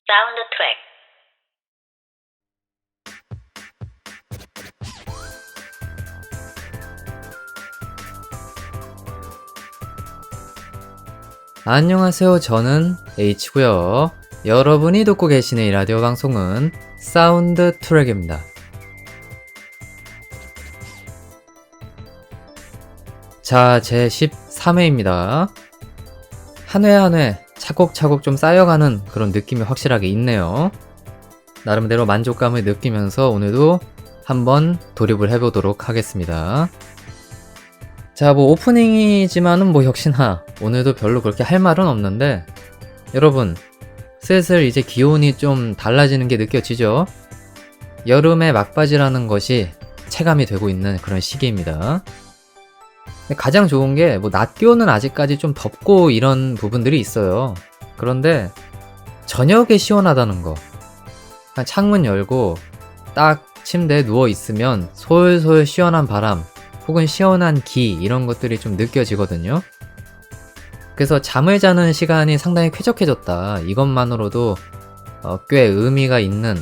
사운드 트랙. 안녕하세요. 저는 H고요. 여러분이 듣고 계시는 이 라디오 방송은 사운드 트랙입니다. 자, 제 13회입니다. 한 회 한 회 차곡차곡 좀 쌓여가는 그런 느낌이 확실하게 있네요. 나름대로 만족감을 느끼면서 오늘도 한번 돌입을 해보도록 하겠습니다. 자, 오프닝이지만은 역시나 오늘도 별로 그렇게 할 말은 없는데, 여러분, 슬슬 이제 기온이 좀 달라지는 게 느껴지죠? 여름의 막바지라는 것이 체감이 되고 있는 그런 시기입니다. 근데 가장 좋은 게 낮 기온은 아직까지 좀 덥고 이런 부분들이 있어요. 그런데 저녁에 시원하다는 거. 그냥 창문 열고 딱 침대에 누워 있으면 솔솔 시원한 바람 혹은 시원한 기 이런 것들이 좀 느껴지거든요. 그래서 잠을 자는 시간이 상당히 쾌적해졌다. 이것만으로도 꽤 의미가 있는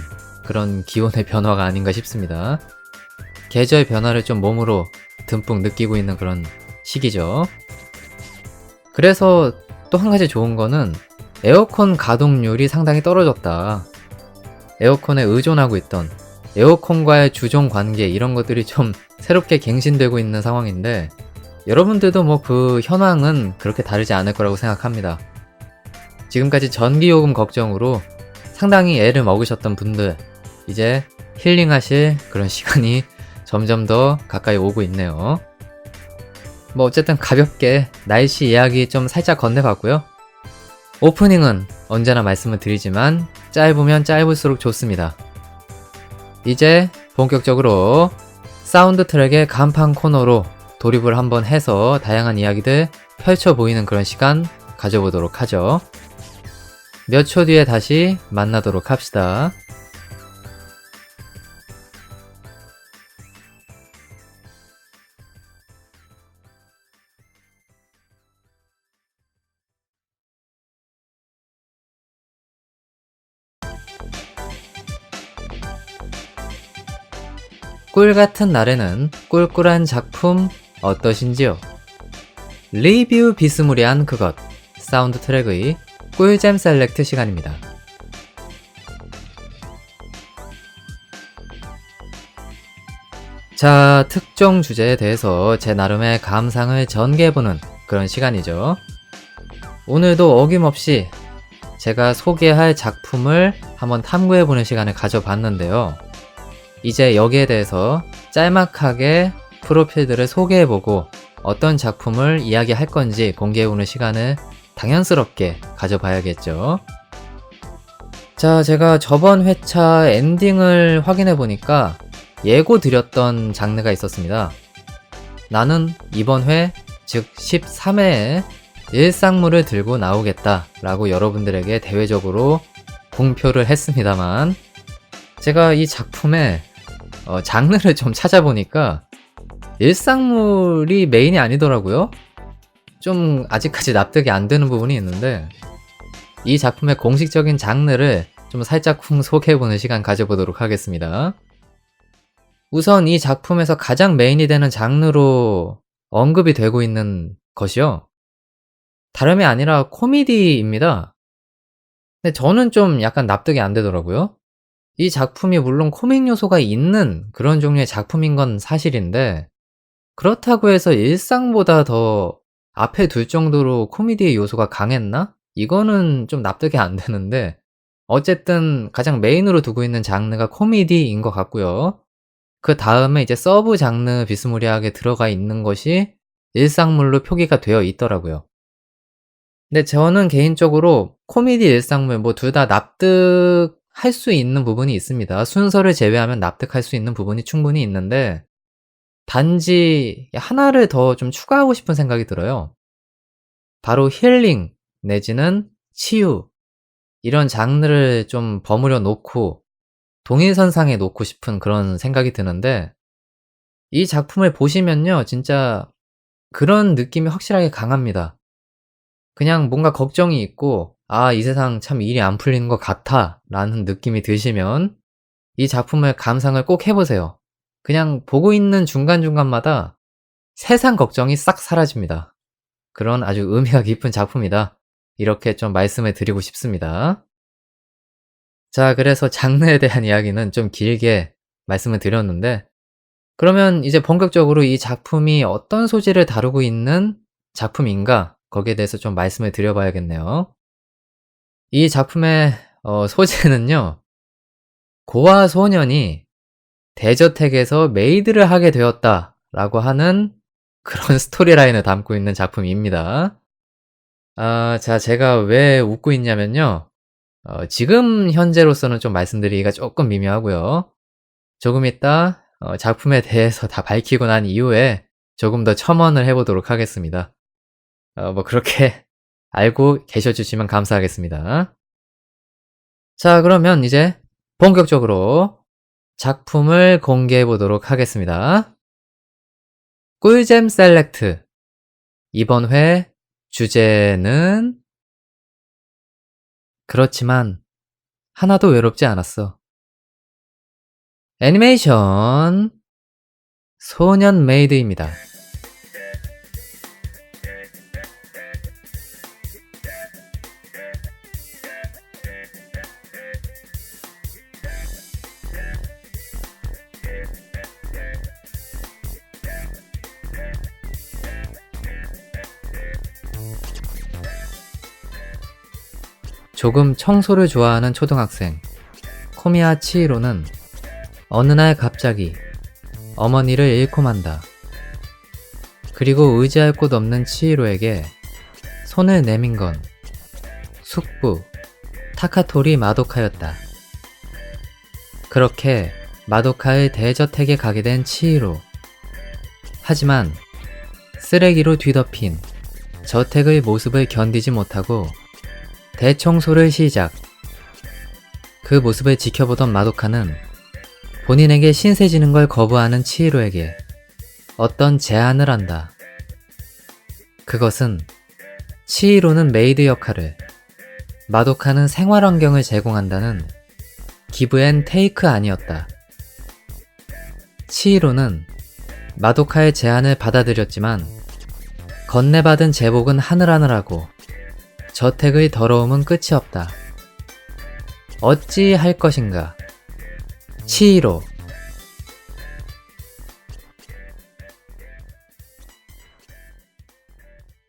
그런 기온의 변화가 아닌가 싶습니다. 계절 변화를 좀 몸으로 듬뿍 느끼고 있는 그런 시기죠. 그래서 또 한 가지 좋은 거는 에어컨 가동률이 상당히 떨어졌다. 에어컨에 의존하고 있던 에어컨과의 주종 관계 이런 것들이 좀 새롭게 갱신되고 있는 상황인데, 여러분들도 그 현황은 그렇게 다르지 않을 거라고 생각합니다. 지금까지 전기요금 걱정으로 상당히 애를 먹으셨던 분들, 이제 힐링하실 그런 시간이 점점 더 가까이 오고 있네요. 어쨌든 가볍게 날씨 이야기 좀 살짝 건네봤고요. 오프닝은 언제나 말씀을 드리지만 짧으면 짧을수록 좋습니다. 이제 본격적으로 사운드 트랙의 간판 코너로 돌입을 한번 해서 다양한 이야기들 펼쳐 보이는 그런 시간 가져보도록 하죠. 몇 초 뒤에 다시 만나도록 합시다. 꿀 같은 날에는 꿀꿀한 작품 어떠신지요? 리뷰 비스무리한 그것, 사운드 트랙의 꿀잼 셀렉트 시간입니다. 자, 특정 주제에 대해서 제 나름의 감상을 전개해보는 그런 시간이죠. 오늘도 어김없이 제가 소개할 작품을 한번 탐구해보는 시간을 가져봤는데요. 이제 여기에 대해서 짤막하게 프로필들을 소개해보고 어떤 작품을 이야기할 건지 공개해보는 시간을 당연스럽게 가져봐야겠죠. 자, 제가 저번 회차 엔딩을 확인해보니까 예고 드렸던 장르가 있었습니다. 나는 이번 회, 즉 13회에 일상물을 들고 나오겠다 라고 여러분들에게 대외적으로 공표를 했습니다만, 제가 이 작품의 장르를 좀 찾아보니까 일상물이 메인이 아니더라고요. 좀 아직까지 납득이 안 되는 부분이 있는데, 이 작품의 공식적인 장르를 좀 살짝쿵 소개해보는 시간 가져보도록 하겠습니다. 우선 이 작품에서 가장 메인이 되는 장르로 언급이 되고 있는 것이요, 다름이 아니라 코미디입니다. 근데 저는 좀 약간 납득이 안 되더라고요. 이 작품이 물론 코믹 요소가 있는 그런 종류의 작품인 건 사실인데, 그렇다고 해서 일상보다 더 앞에 둘 정도로 코미디의 요소가 강했나? 이거는 좀 납득이 안 되는데, 어쨌든 가장 메인으로 두고 있는 장르가 코미디인 것 같고요. 그 다음에 이제 서브 장르 비스무리하게 들어가 있는 것이 일상물로 표기가 되어 있더라고요. 근데 저는 개인적으로 코미디, 일상물 둘 다 납득할 수 있는 부분이 있습니다. 순서를 제외하면 납득할 수 있는 부분이 충분히 있는데, 단지 하나를 더 좀 추가하고 싶은 생각이 들어요. 바로 힐링 내지는 치유, 이런 장르를 좀 버무려 놓고 동일선상에 놓고 싶은 그런 생각이 드는데, 이 작품을 보시면요, 진짜 그런 느낌이 확실하게 강합니다. 그냥 뭔가 걱정이 있고 아, 이 세상 참 일이 안 풀리는 것 같아 라는 느낌이 드시면 이 작품을 감상을 꼭 해보세요. 그냥 보고 있는 중간중간마다 세상 걱정이 싹 사라집니다. 그런 아주 의미가 깊은 작품이다. 이렇게 좀 말씀을 드리고 싶습니다. 자, 그래서 장르에 대한 이야기는 좀 길게 말씀을 드렸는데, 그러면 이제 본격적으로 이 작품이 어떤 소재를 다루고 있는 작품인가? 거기에 대해서 좀 말씀을 드려봐야겠네요. 이 작품의 소재는요, 고아 소년이 대저택에서 메이드를 하게 되었다라고 하는 그런 스토리라인을 담고 있는 작품입니다. 아, 자, 제가 왜 웃고 있냐면요. 지금 현재로서는 좀 말씀드리기가 조금 미묘하고요. 조금 이따 작품에 대해서 다 밝히고 난 이후에 조금 더 첨언을 해 보도록 하겠습니다. 뭐 그렇게 알고 계셔 주시면 감사하겠습니다. 자, 그러면 이제 본격적으로 작품을 공개해 보도록 하겠습니다. 꿀잼 셀렉트. 이번 회 주제는 그렇지만 하나도 외롭지 않았어. 애니메이션 소년 메이드입니다. 조금 청소를 좋아하는 초등학생 코미야 치히로는 어느 날 갑자기 어머니를 잃고 만다. 그리고 의지할 곳 없는 치히로에게 손을 내민 건 숙부 타카토리 마도카였다. 그렇게 마도카의 대저택에 가게 된 치히로. 하지만 쓰레기로 뒤덮인 저택의 모습을 견디지 못하고 대청소를 시작. 그 모습을 지켜보던 마도카는 본인에게 신세 지는 걸 거부하는 치히로에게 어떤 제안을 한다. 그것은 치히로는 메이드 역할을, 마도카는 생활 환경을 제공한다는 기브 앤 테이크 아니었다. 치히로는 마도카의 제안을 받아들였지만 건네받은 제복은 하늘하늘하고 저택의 더러움은 끝이 없다. 어찌 할 것인가? 치히로.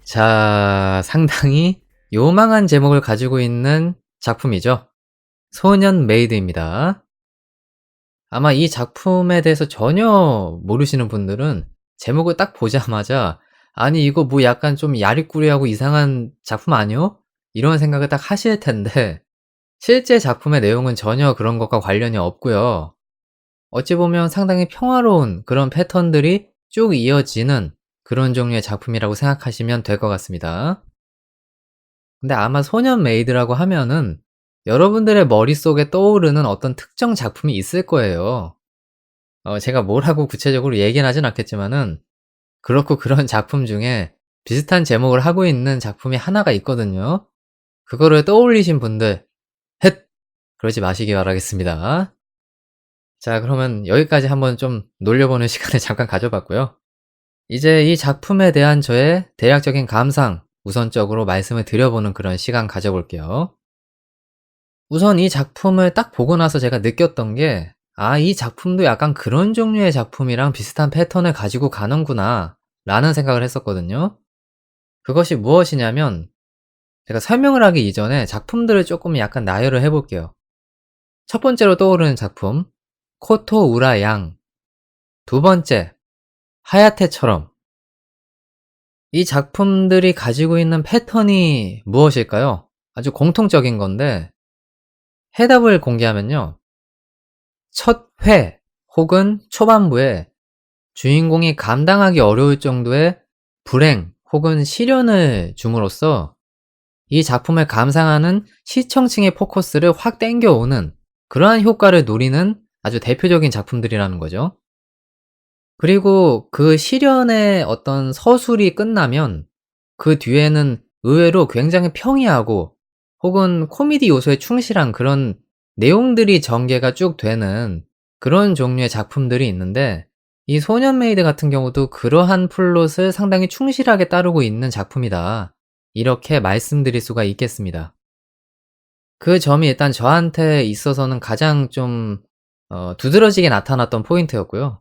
자, 상당히 요망한 제목을 가지고 있는 작품이죠. 소년 메이드입니다. 아마 이 작품에 대해서 전혀 모르시는 분들은 제목을 딱 보자마자 아니 이거 뭐 약간 좀 야리꾸리하고 이상한 작품 아니요? 이런 생각을 딱 하실 텐데 실제 작품의 내용은 전혀 그런 것과 관련이 없고요. 어찌 보면 상당히 평화로운 그런 패턴들이 쭉 이어지는 그런 종류의 작품이라고 생각하시면 될 것 같습니다. 근데 아마 소년 메이드라고 하면은 여러분들의 머릿속에 떠오르는 어떤 특정 작품이 있을 거예요. 제가 뭐라고 구체적으로 얘기는 하진 않겠지만은 그렇고 그런 작품 중에 비슷한 제목을 하고 있는 작품이 하나가 있거든요. 그거를 떠올리신 분들 헷! 그러지 마시기 바라겠습니다. 자, 그러면 여기까지 한번 좀 놀려보는 시간을 잠깐 가져봤고요. 이제 이 작품에 대한 저의 대략적인 감상 우선적으로 말씀을 드려보는 그런 시간 가져볼게요. 우선 이 작품을 딱 보고 나서 제가 느꼈던 게 아, 이 작품도 약간 그런 종류의 작품이랑 비슷한 패턴을 가지고 가는구나 라는 생각을 했었거든요. 그것이 무엇이냐면 제가 설명을 하기 이전에 작품들을 조금 약간 나열을 해볼게요. 첫 번째로 떠오르는 작품 코토 우라 양. 두 번째 하야테처럼. 이 작품들이 가지고 있는 패턴이 무엇일까요? 아주 공통적인 건데 해답을 공개하면요. 첫 회 혹은 초반부에 주인공이 감당하기 어려울 정도의 불행 혹은 시련을 줌으로써 이 작품을 감상하는 시청층의 포커스를 확 땡겨오는 그러한 효과를 노리는 아주 대표적인 작품들이라는 거죠. 그리고 그 시련의 어떤 서술이 끝나면 그 뒤에는 의외로 굉장히 평이하고 혹은 코미디 요소에 충실한 그런 내용들이 전개가 쭉 되는 그런 종류의 작품들이 있는데, 이 소년 메이드 같은 경우도 그러한 플롯을 상당히 충실하게 따르고 있는 작품이다, 이렇게 말씀드릴 수가 있겠습니다. 그 점이 일단 저한테 있어서는 가장 좀 두드러지게 나타났던 포인트였고요.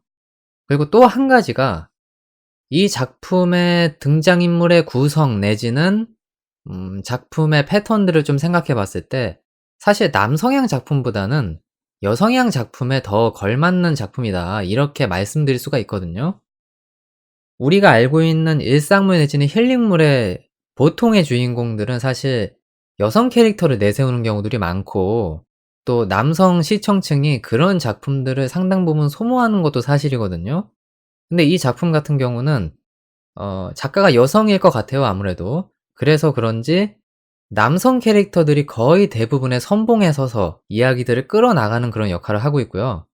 그리고 또 한 가지가, 이 작품의 등장인물의 구성 내지는 작품의 패턴들을 좀 생각해 봤을 때 사실 '남성향 작품보다는 여성향 작품에 더 걸맞는 작품이다.' 이렇게 말씀드릴 수가 있거든요. 우리가 알고 있는 일상물 내지는 힐링물의 보통의 주인공들은 사실 여성 캐릭터를 내세우는 경우들이 많고, 또 남성 시청층이 그런 작품들을 상당 부분 소모하는 것도 사실이거든요. 근데 이 작품 같은 경우는 작가가 여성일 것 같아요, 아무래도. 그래서 그런지 남성 캐릭터들이 거의 대부분의 선봉에 서서 이야기들을 끌어나가는 그런 역할을 하고 있고요.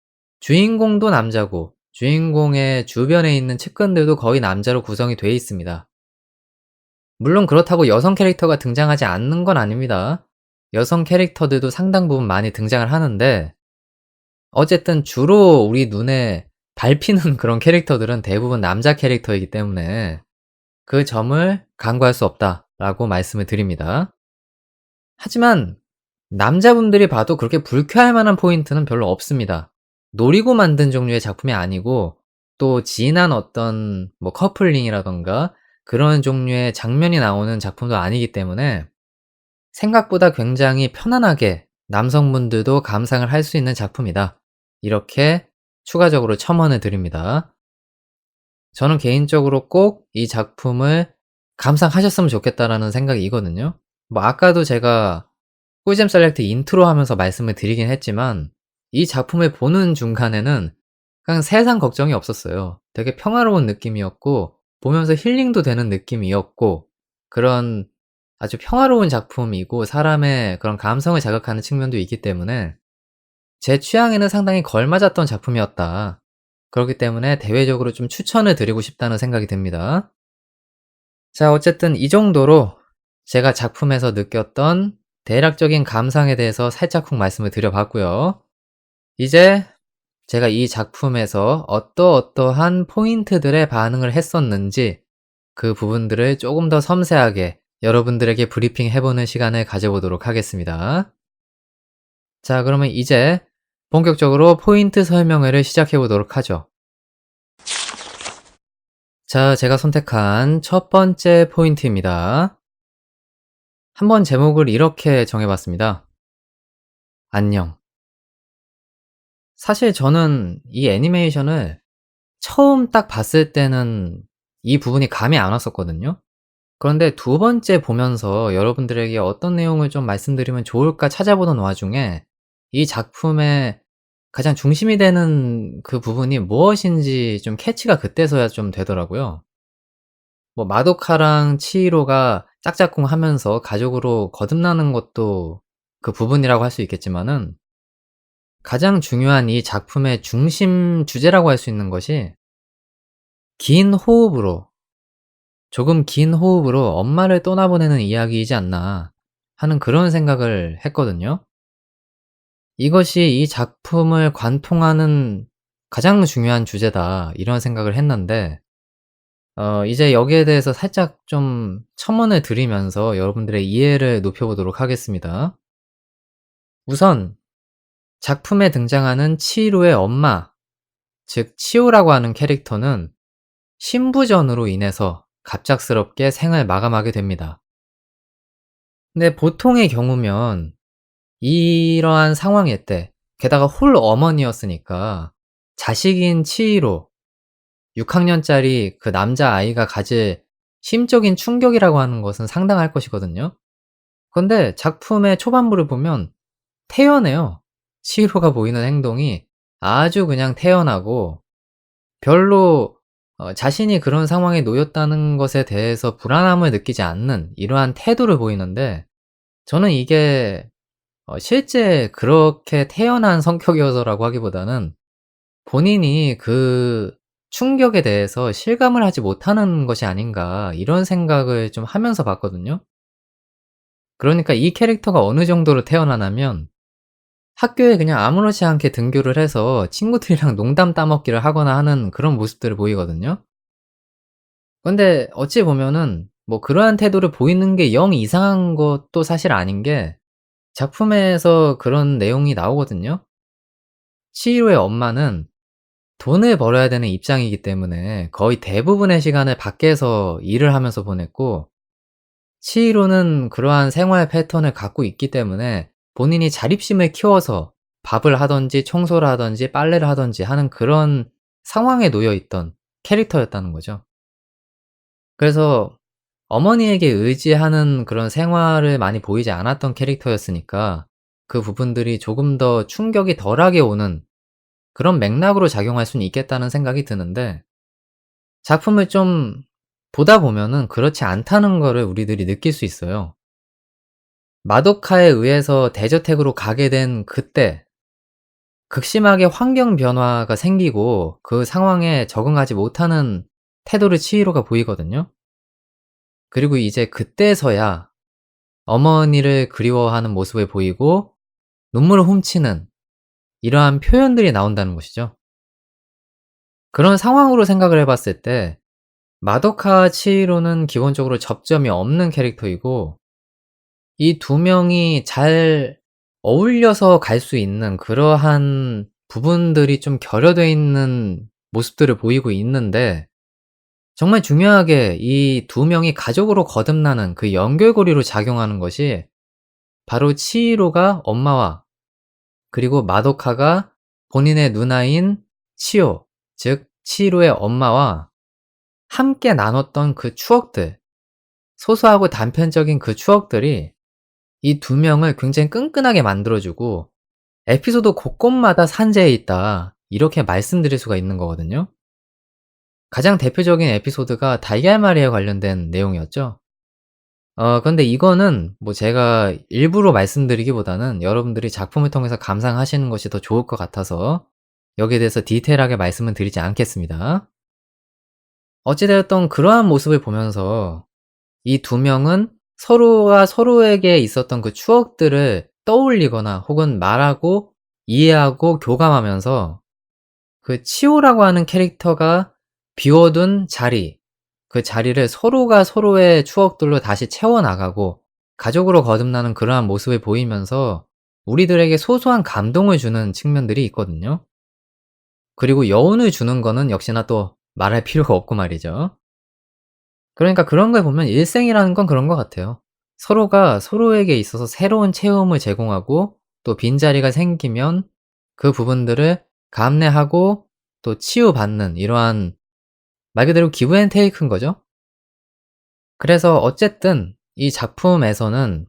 주인공도 남자고 주인공의 주변에 있는 측근들도 거의 남자로 구성이 돼 있습니다. 물론 그렇다고 여성 캐릭터가 등장하지 않는 건 아닙니다. 여성 캐릭터들도 상당 부분 많이 등장을 하는데, 어쨌든 주로 우리 눈에 밟히는 그런 캐릭터들은 대부분 남자 캐릭터이기 때문에 그 점을 간과할 수 없다라고 말씀을 드립니다. 하지만 남자분들이 봐도 그렇게 불쾌할 만한 포인트는 별로 없습니다. 노리고 만든 종류의 작품이 아니고, 또 진한 어떤 뭐 커플링이라든가 그런 종류의 장면이 나오는 작품도 아니기 때문에 생각보다 굉장히 편안하게 남성분들도 감상을 할 수 있는 작품이다, 이렇게 추가적으로 첨언을 드립니다. 저는 개인적으로 꼭 이 작품을 감상하셨으면 좋겠다라는 생각이거든요. 뭐 아까도 제가 꿀잼 셀렉트 인트로 하면서 말씀을 드리긴 했지만, 이 작품을 보는 중간에는 그냥 세상 걱정이 없었어요. 되게 평화로운 느낌이었고 보면서 힐링도 되는 느낌이었고, 그런 아주 평화로운 작품이고 사람의 그런 감성을 자극하는 측면도 있기 때문에 제 취향에는 상당히 걸맞았던 작품이었다. 그렇기 때문에 대외적으로 좀 추천을 드리고 싶다는 생각이 듭니다. 자, 어쨌든 이 정도로 제가 작품에서 느꼈던 대략적인 감상에 대해서 살짝쿵 말씀을 드려 봤고요. 이제 제가 이 작품에서 어떠어떠한 포인트들에 반응을 했었는지, 그 부분들을 조금 더 섬세하게 여러분들에게 브리핑해 보는 시간을 가져보도록 하겠습니다. 자, 그러면 이제 본격적으로 포인트 설명회를 시작해 보도록 하죠. 자, 제가 선택한 첫 번째 포인트입니다. 한번 제목을 이렇게 정해 봤습니다. 안녕. 사실 저는 이 애니메이션을 처음 딱 봤을 때는 이 부분이 감이 안 왔었거든요. 그런데 두 번째 보면서 여러분들에게 어떤 내용을 좀 말씀드리면 좋을까 찾아보던 와중에 이 작품의 가장 중심이 되는 그 부분이 무엇인지 좀 캐치가 그때서야 좀 되더라고요. 뭐 마도카랑 치히로가 짝짝꿍하면서 가족으로 거듭나는 것도 그 부분이라고 할 수 있겠지만은, 가장 중요한 이 작품의 중심 주제라고 할 수 있는 것이 긴 호흡으로, 조금 긴 호흡으로 엄마를 떠나보내는 이야기이지 않나 하는 그런 생각을 했거든요. 이것이 이 작품을 관통하는 가장 중요한 주제다, 이런 생각을 했는데, 이제 여기에 대해서 살짝 좀 첨언을 드리면서 여러분들의 이해를 높여보도록 하겠습니다. 우선 작품에 등장하는 치히로의 엄마, 즉 치오라고 하는 캐릭터는 신부전으로 인해서 갑작스럽게 생을 마감하게 됩니다. 근데 보통의 경우면 이러한 상황일 때, 게다가 홀 어머니였으니까 자식인 치히로, 6학년짜리 그 남자아이가 가질 심적인 충격이라고 하는 것은 상당할 것이거든요. 근데 작품의 초반부를 보면 태연해요. 치히로가 보이는 행동이 아주 그냥 태연하고, 별로 자신이 그런 상황에 놓였다는 것에 대해서 불안함을 느끼지 않는 이러한 태도를 보이는데, 저는 이게 실제 그렇게 태연한 성격이어서라고 하기보다는 본인이 그 충격에 대해서 실감을 하지 못하는 것이 아닌가, 이런 생각을 좀 하면서 봤거든요. 그러니까 이 캐릭터가 어느 정도로 태어나냐면 학교에 그냥 아무렇지 않게 등교를 해서 친구들이랑 농담 따먹기를 하거나 하는 그런 모습들을 보이거든요. 근데 어찌 보면은 뭐 그러한 태도를 보이는 게 영 이상한 것도 사실 아닌 게 작품에서 그런 내용이 나오거든요. 치히로의 엄마는 돈을 벌어야 되는 입장이기 때문에 거의 대부분의 시간을 밖에서 일을 하면서 보냈고, 치히로는 그러한 생활 패턴을 갖고 있기 때문에 본인이 자립심을 키워서 밥을 하든지 청소를 하든지 빨래를 하든지 하는 그런 상황에 놓여 있던 캐릭터였다는 거죠. 그래서 어머니에게 의지하는 그런 생활을 많이 보이지 않았던 캐릭터였으니까 그 부분들이 조금 더 충격이 덜하게 오는 그런 맥락으로 작용할 수는 있겠다는 생각이 드는데, 작품을 좀 보다 보면은 그렇지 않다는 거를 우리들이 느낄 수 있어요. 마도카에 의해서 대저택으로 가게 된 그때 극심하게 환경 변화가 생기고 그 상황에 적응하지 못하는 태도를 치히로가 보이거든요. 그리고 이제 그때서야 어머니를 그리워하는 모습을 보이고 눈물을 훔치는 이러한 표현들이 나온다는 것이죠. 그런 상황으로 생각을 해 봤을 때 마도카와 치히로는 기본적으로 접점이 없는 캐릭터이고, 이 두 명이 잘 어울려서 갈 수 있는 그러한 부분들이 좀 결여되어 있는 모습들을 보이고 있는데, 정말 중요하게 이 두 명이 가족으로 거듭나는 그 연결고리로 작용하는 것이 바로 치히로가 엄마와, 그리고 마도카가 본인의 누나인 치요, 즉 치히로의 엄마와 함께 나눴던 그 추억들, 소소하고 단편적인 그 추억들이 이 두 명을 굉장히 끈끈하게 만들어 주고 에피소드 곳곳마다 산재해 있다, 이렇게 말씀드릴 수가 있는 거거든요. 가장 대표적인 에피소드가 달걀말이에 관련된 내용이었죠. 근데 이거는 뭐 제가 일부러 말씀드리기보다는 여러분들이 작품을 통해서 감상하시는 것이 더 좋을 것 같아서 여기에 대해서 디테일하게 말씀은 드리지 않겠습니다. 어찌 되었던 그러한 모습을 보면서 이 두 명은 서로가 서로에게 있었던 그 추억들을 떠올리거나 혹은 말하고 이해하고 교감하면서 그 치오라고 하는 캐릭터가 비워둔 자리, 그 자리를 서로가 서로의 추억들로 다시 채워나가고 가족으로 거듭나는 그러한 모습을 보이면서 우리들에게 소소한 감동을 주는 측면들이 있거든요. 그리고 여운을 주는 거는 역시나 또 말할 필요가 없고 말이죠. 그러니까 그런 걸 보면 일생이라는 건 그런 것 같아요. 서로가 서로에게 있어서 새로운 체험을 제공하고 또 빈자리가 생기면 그 부분들을 감내하고 또 치유받는 이러한, 말 그대로 기브 앤 테이크인 거죠. 그래서 어쨌든 이 작품에서는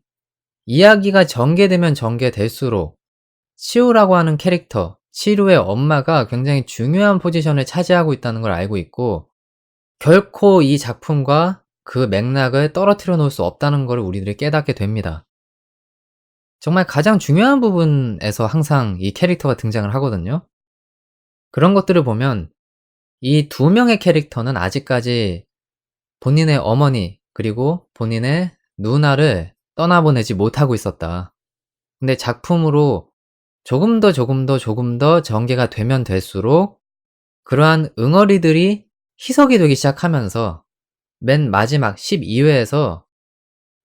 이야기가 전개되면 전개될수록 치우라고 하는 캐릭터, 치루의 엄마가 굉장히 중요한 포지션을 차지하고 있다는 걸 알고 있고, 결코 이 작품과 그 맥락을 떨어뜨려 놓을 수 없다는 걸 우리들이 깨닫게 됩니다. 정말 가장 중요한 부분에서 항상 이 캐릭터가 등장을 하거든요. 그런 것들을 보면 이 두 명의 캐릭터는 아직까지 본인의 어머니 그리고 본인의 누나를 떠나보내지 못하고 있었다. 근데 작품으로 조금 더 전개가 되면 될수록 그러한 응어리들이 희석이 되기 시작하면서 맨 마지막 12회에서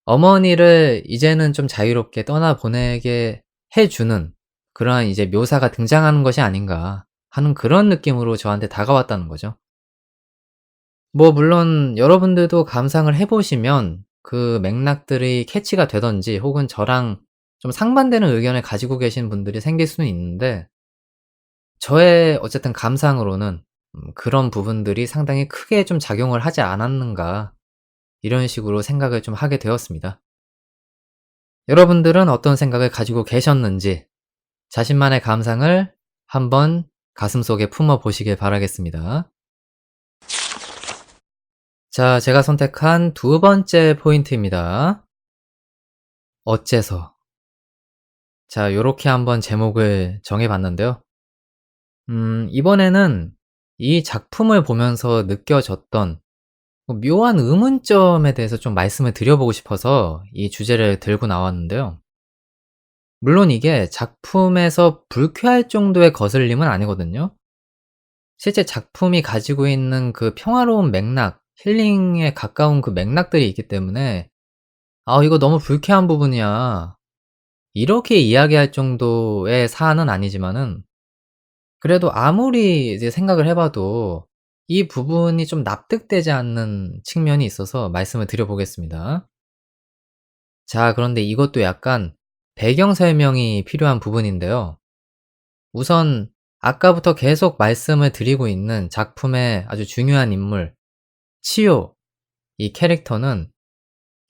어머니를 이제는 좀 자유롭게 떠나보내게 해 주는 그러한 이제 묘사가 등장하는 것이 아닌가 하는 그런 느낌으로 저한테 다가왔다는 거죠. 뭐 물론 여러분들도 감상을 해 보시면 그 맥락들이 캐치가 되든지 혹은 저랑 좀 상반되는 의견을 가지고 계신 분들이 생길 수는 있는데, 저의 어쨌든 감상으로는 그런 부분들이 상당히 크게 좀 작용을 하지 않았는가, 이런 식으로 생각을 좀 하게 되었습니다. 여러분들은 어떤 생각을 가지고 계셨는지 자신만의 감상을 한번 가슴속에 품어 보시길 바라겠습니다. 자, 제가 선택한 두 번째 포인트입니다. 어째서. 자, 요렇게 한번 제목을 정해 봤는데요. 이번에는 이 작품을 보면서 느껴졌던 묘한 의문점에 대해서 좀 말씀을 드려보고 싶어서 이 주제를 들고 나왔는데요. 물론 이게 작품에서 불쾌할 정도의 거슬림은 아니거든요. 실제 작품이 가지고 있는 그 평화로운 맥락, 힐링에 가까운 그 맥락들이 있기 때문에 "아 이거 너무 불쾌한 부분이야." 이렇게 이야기할 정도의 사안은 아니지만은, 그래도 아무리 이제 생각을 해 봐도 이 부분이 좀 납득되지 않는 측면이 있어서 말씀을 드려 보겠습니다. 자, 그런데 이것도 약간 배경 설명이 필요한 부분인데요. 우선 아까부터 계속 말씀을 드리고 있는 작품의 아주 중요한 인물, 치요. 이 캐릭터는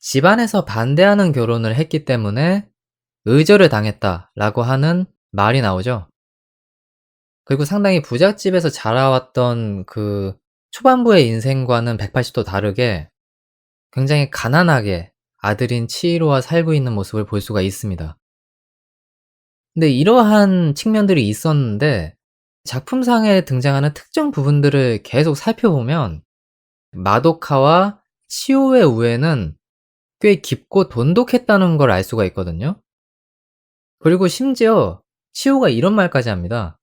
집안에서 반대하는 결혼을 했기 때문에 "의절을 당했다."라고 하는 말이 나오죠. 그리고 상당히 부잣집에서 자라왔던 그 초반부의 인생과는 180도 다르게 굉장히 가난하게 아들인 치히로와 살고 있는 모습을 볼 수가 있습니다. 근데 이러한 측면들이 있었는데 작품상에 등장하는 특정 부분들을 계속 살펴보면 마도카와 치오의 우애는 꽤 깊고 돈독했다는 걸 알 수가 있거든요. 그리고 심지어 치오가 이런 말까지 합니다.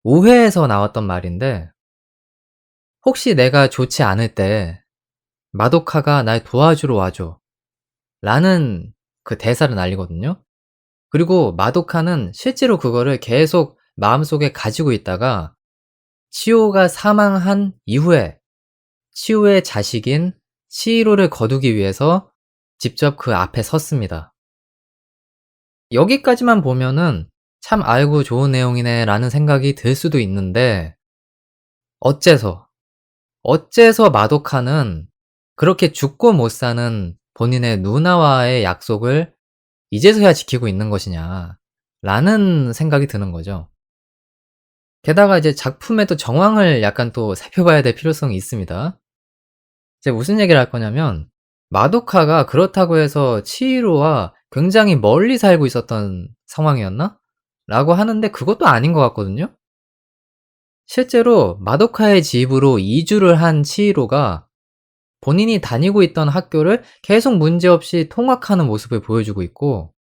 오해에서 나왔던 말인데 "혹시 내가 좋지 않을 때 마도카가 날 도와주러 와 줘." 라는 그 대사를 날리거든요. 그리고 마도카는 실제로 그거를 계속 마음속에 가지고 있다가 치오가 사망한 이후에 치오의 자식인 치히로를 거두기 위해서 직접 그 앞에 섰습니다. 여기까지만 보면은 '참 알고 좋은 내용이네.'라는 생각이 들 수도 있는데, 어째서, 어째서 마도카는 그렇게 죽고 못 사는 본인의 누나와의 약속을 이제서야 지키고 있는 것이냐라는 생각이 드는 거죠. 게다가 이제 작품의 또 정황을 약간 또 살펴봐야 될 필요성이 있습니다. 이제 무슨 얘기를 할 거냐면, 마도카가 그렇다고 해서 치히로와 굉장히 멀리 살고 있었던 상황이었나? 라고 하는데 그것도 아닌 것 같거든요. 실제로 마도카의 집으로 이주를 한 치히로가 본인이 다니고 있던 학교를 계속 문제없이 통학하는 모습을 보여주고 있고,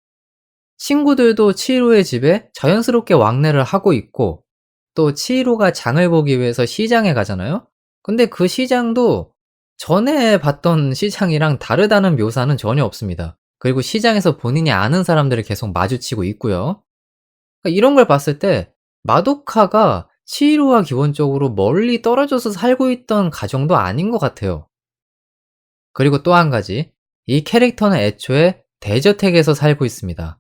친구들도 치히로의 집에 자연스럽게 왕래를 하고 있고, 또 치히로가 장을 보기 위해서 시장에 가잖아요. 근데 그 시장도 전에 봤던 시장이랑 다르다는 묘사는 전혀 없습니다. 그리고 시장에서 본인이 아는 사람들을 계속 마주치고 있고요. 그러니까 이런 걸 봤을 때 마도카가 치히로와 기본적으로 멀리 떨어져서 살고 있던 가정도 아닌 것 같아요. 그리고 또 한 가지, 이 캐릭터는 애초에 대저택에서 살고 있습니다.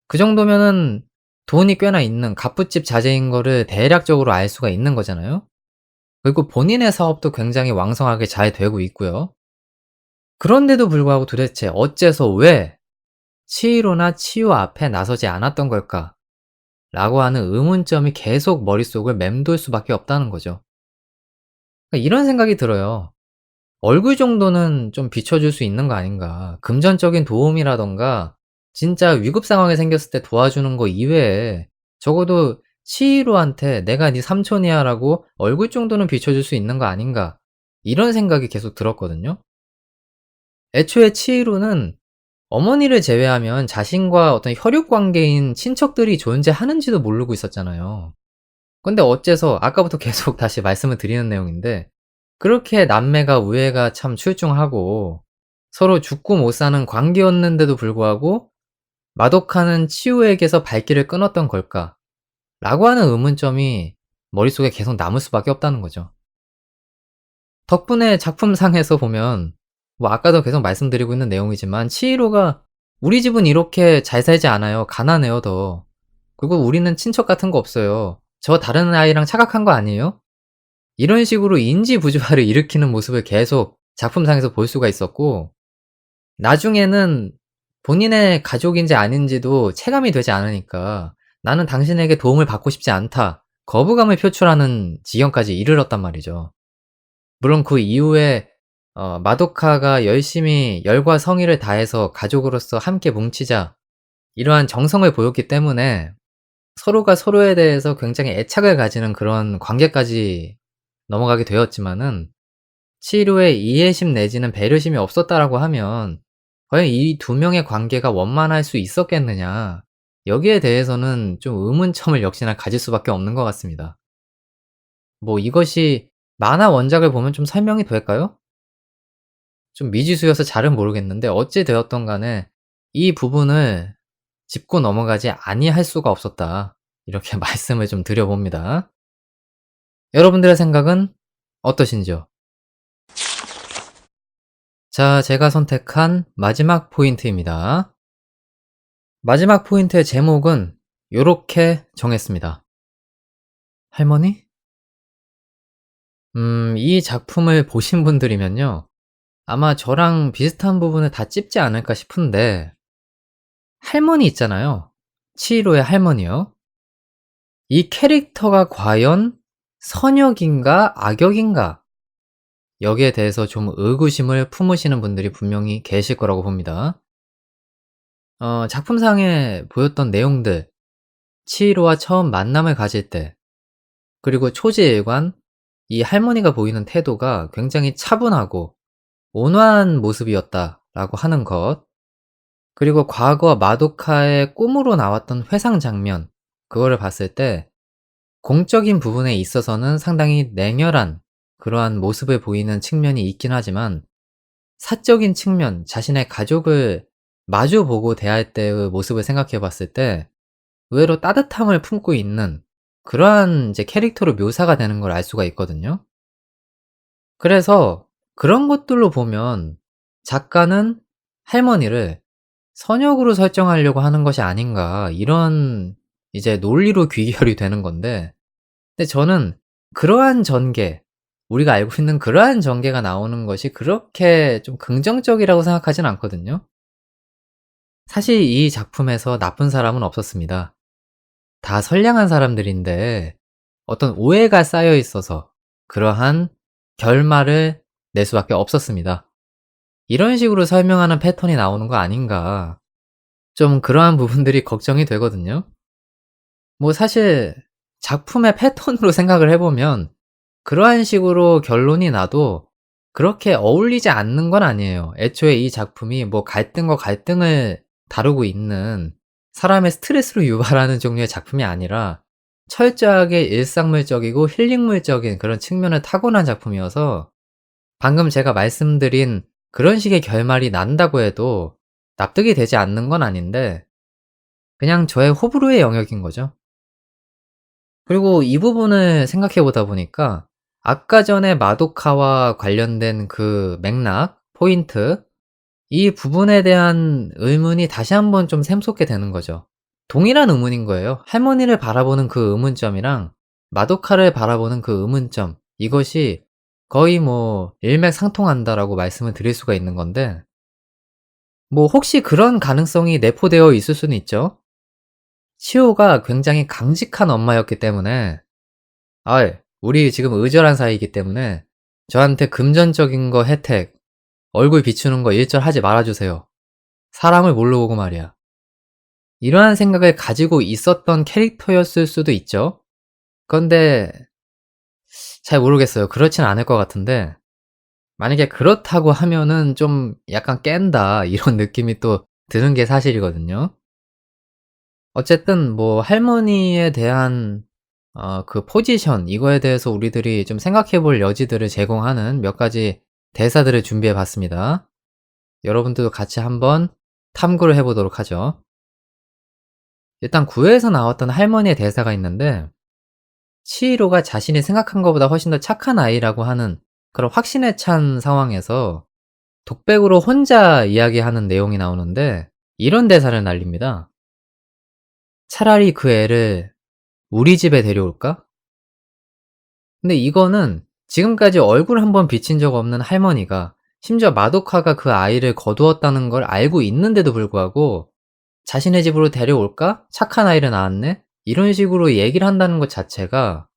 그 정도면은 돈이 꽤나 있는 갑부집 자제인 거를 대략적으로 알 수가 있는 거잖아요. 그리고 본인의 사업도 굉장히 왕성하게 잘 되고 있고요. 그런데도 불구하고 도대체 어째서 왜 치히로나 치유 앞에 나서지 않았던 걸까? 라고 하는 의문점이 계속 머릿속을 맴돌 수밖에 없다는 거죠. 그러니까 이런 생각이 들어요. 얼굴 정도는 좀 비춰줄 수 있는 거 아닌가. 금전적인 도움이라던가 진짜 위급 상황이 생겼을 때 도와주는 거 이외에 적어도 치히로한테 "내가 네 삼촌이야." 라고 얼굴 정도는 비춰줄 수 있는 거 아닌가. 이런 생각이 계속 들었거든요. 애초에 치히로는 어머니를 제외하면 자신과 어떤 혈육 관계인 친척들이 존재하는지도 모르고 있었잖아요. 근데 어째서 아까부터 계속 다시 말씀을 드리는 내용인데, 그렇게 남매가 우애가 참 출중하고 서로 죽고 못 사는 관계였는데도 불구하고 '마도카는 치유에게서 발길을 끊었던 걸까?' 라고 하는 의문점이 머릿속에 계속 남을 수밖에 없다는 거죠. 덕분에 작품상에서 보면 뭐 아까도 계속 말씀드리고 있는 내용이지만 치히로가 "우리 집은 이렇게 잘 살지 않아요. 가난해요 더. 그리고 우리는 친척 같은 거 없어요. 저 다른 아이랑 착각한 거 아니에요?" 이런 식으로 인지 부조화를 일으키는 모습을 계속 작품상에서 볼 수가 있었고, 나중에는 본인의 가족인지 아닌지도 체감이 되지 않으니까 "나는 당신에게 도움을 받고 싶지 않다." 거부감을 표출하는 지경까지 이르렀단 말이죠. 물론 그 이후에 마도카가 열심히 열과 성의를 다해서 가족으로서 함께 뭉치자, 이러한 정성을 보였기 때문에 서로가 서로에 대해서 굉장히 애착을 가지는 그런 관계까지 넘어가게 되었지만은, 치히로의 이해심 내지는 배려심이 없었다라고 하면 과연 이 두 명의 관계가 원만할 수 있었겠느냐. 여기에 대해서는 좀 의문점을 역시나 가질 수밖에 없는 것 같습니다. 뭐 이것이 만화 원작을 보면 좀 설명이 될까요? 좀 미지수여서 잘은 모르겠는데 어찌 되었든 간에 이 부분을 짚고 넘어가지 아니할 수가 없었다. 이렇게 말씀을 좀 드려봅니다. 여러분들의 생각은 어떠신지요? 자, 제가 선택한 마지막 포인트입니다. 마지막 포인트의 제목은 요렇게 정했습니다. 할머니? 이 작품을 보신 분들이면요. 아마 저랑 비슷한 부분을 다 찝지 않을까 싶은데, 할머니 있잖아요. 치히로의 할머니요. 이 캐릭터가 과연 선역인가 악역인가? 여기에 대해서 좀 의구심을 품으시는 분들이 분명히 계실 거라고 봅니다. 작품상에 보였던 내용들, 치히로와 처음 만남을 가질 때, 그리고 초지일관, 이 할머니가 보이는 태도가 굉장히 차분하고 온화한 모습이었다라고 하는 것, 그리고 과거 마도카의 꿈으로 나왔던 회상 장면, 그거를 봤을 때 공적인 부분에 있어서는 상당히 냉혈한 그러한 모습을 보이는 측면이 있긴 하지만 사적인 측면, 자신의 가족을 마주보고 대할 때의 모습을 생각해 봤을 때 의외로 따뜻함을 품고 있는 그러한 이제 캐릭터로 묘사가 되는 걸 알 수가 있거든요. 그래서 그런 것들로 보면 작가는 할머니를 선역으로 설정하려고 하는 것이 아닌가 이런 이제 논리로 귀결이 되는 건데, 근데 저는 그러한 전개, 우리가 알고 있는 그러한 전개가 나오는 것이 그렇게 좀 긍정적이라고 생각하진 않거든요. 사실 이 작품에서 나쁜 사람은 없었습니다. 다 선량한 사람들인데 어떤 오해가 쌓여 있어서 그러한 결말을 낼 수밖에 없었습니다. 이런 식으로 설명하는 패턴이 나오는 거 아닌가. 좀 그러한 부분들이 걱정이 되거든요. 뭐 사실 작품의 패턴으로 생각을 해보면 그러한 식으로 결론이 나도 그렇게 어울리지 않는 건 아니에요. 애초에 이 작품이 뭐 갈등과 갈등을 다루고 있는 사람의 스트레스를 유발하는 종류의 작품이 아니라 철저하게 일상물적이고 힐링물적인 그런 측면을 타고난 작품이어서 방금 제가 말씀드린 그런 식의 결말이 난다고 해도 납득이 되지 않는 건 아닌데 그냥 저의 호불호의 영역인 거죠. 그리고 이 부분을 생각해 보다 보니까 아까 전에 마도카와 관련된 그 맥락, 포인트, 이 부분에 대한 의문이 다시 한번 좀 샘솟게 되는 거죠. 동일한 의문인 거예요. 할머니를 바라보는 그 의문점이랑 마도카를 바라보는 그 의문점, 이것이 거의 뭐 일맥상통한다라고 말씀을 드릴 수가 있는 건데, 뭐 혹시 그런 가능성이 내포되어 있을 수는 있죠. 치호가 굉장히 강직한 엄마였기 때문에 "아이, 우리 지금 의절한 사이이기 때문에 저한테 금전적인 거 혜택, 얼굴 비추는 거 일절 하지 말아 주세요. 사람을 뭘로 보고 말이야." 이러한 생각을 가지고 있었던 캐릭터였을 수도 있죠. 그런데 잘 모르겠어요. 그렇진 않을 것 같은데 만약에 그렇다고 하면은 좀 약간 깬다 이런 느낌이 또 드는 게 사실이거든요. 어쨌든 뭐 할머니에 대한 그 포지션, 이거에 대해서 우리들이 좀 생각해 볼 여지들을 제공하는 몇 가지 대사들을 준비해 봤습니다. 여러분들도 같이 한번 탐구를 해 보도록 하죠. 일단 9회에서 나왔던 할머니의 대사가 있는데, 치히로가 자신이 생각한 것보다 훨씬 더 착한 아이라고 하는 그런 확신에 찬 상황에서 독백으로 혼자 이야기하는 내용이 나오는데 이런 대사를 날립니다. "차라리 그 애를 우리 집에 데려올까?" 근데 이거는 지금까지 얼굴 한 번 비친 적 없는 할머니가, 심지어 마도카가 그 아이를 거두었다는 걸 알고 있는데도 불구하고 자신의 집으로 데려올까? 착한 아이를 낳았네? 이런 식으로 얘기를 한다는 것 자체가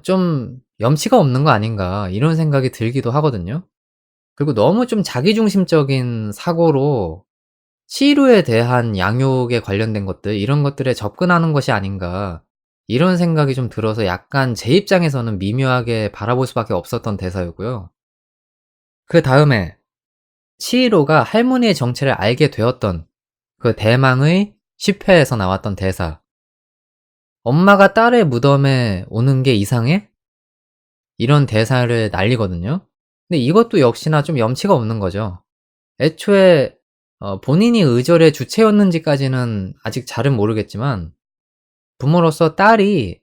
좀 '염치가 없는 거 아닌가.' 이런 생각이 들기도 하거든요. 그리고 너무 좀 자기중심적인 사고로 치료에 대한 양육에 관련된 것들, 이런 것들에 접근하는 것이 아닌가, 이런 생각이 좀 들어서 약간 제 입장에서는 미묘하게 바라볼 수밖에 없었던 대사였고요. 그 다음에 치히로가 할머니의 정체를 알게 되었던 그 대망의 10회에서 나왔던 대사. 엄마가 딸의 무덤에 오는 게 이상해? 이런 대사를 날리거든요. 근데 이것도 역시나 좀 염치가 없는 거죠. 애초에 본인이 의절의 주체였는지까지는 아직 잘은 모르겠지만 부모로서 딸이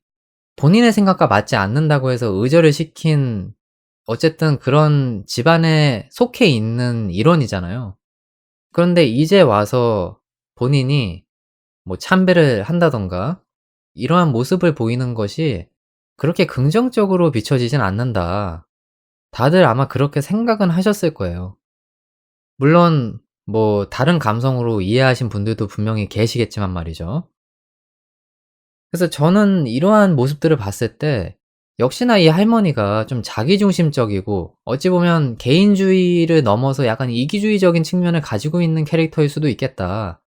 본인의 생각과 맞지 않는다고 해서 의절을 시킨 어쨌든 그런 집안에 속해 있는 일원이잖아요. 그런데 이제 와서 본인이 뭐 참배를 한다던가 이러한 모습을 보이는 것이 그렇게 긍정적으로 비춰지진 않는다. 다들 아마 그렇게 생각은 하셨을 거예요. 물론 뭐 다른 감성으로 이해하신 분들도 분명히 계시겠지만 말이죠. 그래서 저는 이러한 모습들을 봤을 때 역시나 이 할머니가 좀 자기중심적이고 어찌 보면 개인주의를 넘어서 약간 이기주의적인 측면을 가지고 있는 캐릭터일 수도 있겠다.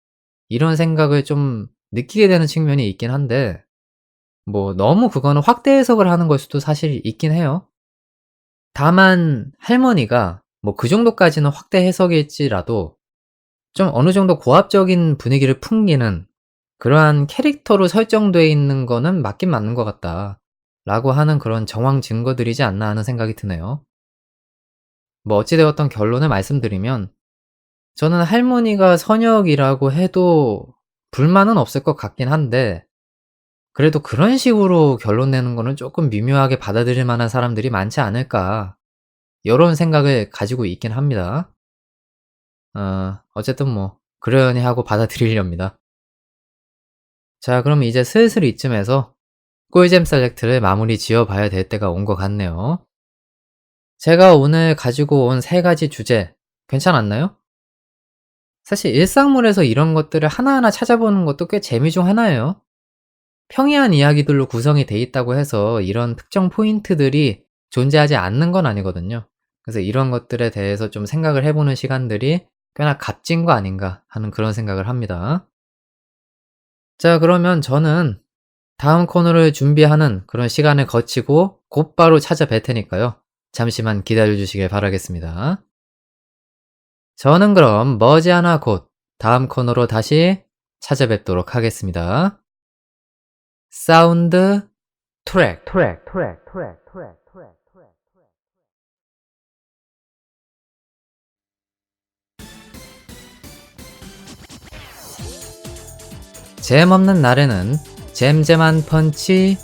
이런 생각을 좀 느끼게 되는 측면이 있긴 한데 뭐 너무 그거는 확대 해석을 하는 걸 수도 사실 있긴 해요. 다만 할머니가 뭐 그 정도까지는 확대 해석일지라도 좀 어느 정도 고압적인 분위기를 풍기는 그러한 캐릭터로 설정돼 있는 거는 맞긴 맞는 것 같다. 라고 하는 그런 정황 증거들이지 않나 하는 생각이 드네요. 뭐 어찌 되었던 결론을 말씀드리면 저는 할머니가 선역이라고 해도 불만은 없을 것 같긴 한데 그래도 그런 식으로 결론 내는 거는 조금 미묘하게 받아들일 만한 사람들이 많지 않을까 요런 생각을 가지고 있긴 합니다. 어쨌든 뭐 그러려니 하고 받아들이렵니다. 자, 그럼 이제 슬슬 이쯤에서 꿀잼 셀렉트를 마무리 지어 봐야 될 때가 온 것 같네요. 제가 오늘 가지고 온 세 가지 주제 괜찮았나요? 사실 일상물에서 이런 것들을 하나하나 찾아보는 것도 꽤 재미 중 하나예요. 평이한 이야기들로 구성이 돼 있다고 해서 이런 특정 포인트들이 존재하지 않는 건 아니거든요. 그래서 이런 것들에 대해서 좀 생각을 해보는 시간들이 꽤나 값진 거 아닌가 하는 그런 생각을 합니다. 자, 그러면 저는 다음 코너를 준비하는 그런 시간을 거치고 곧바로 찾아뵐 테니까요. 잠시만 기다려 주시길 바라겠습니다. 저는 그럼 머지않아 곧 다음 코너로 다시 찾아뵙도록 하겠습니다. 사운드 트랙. 잼 없는 날에는 잼잼한 펀치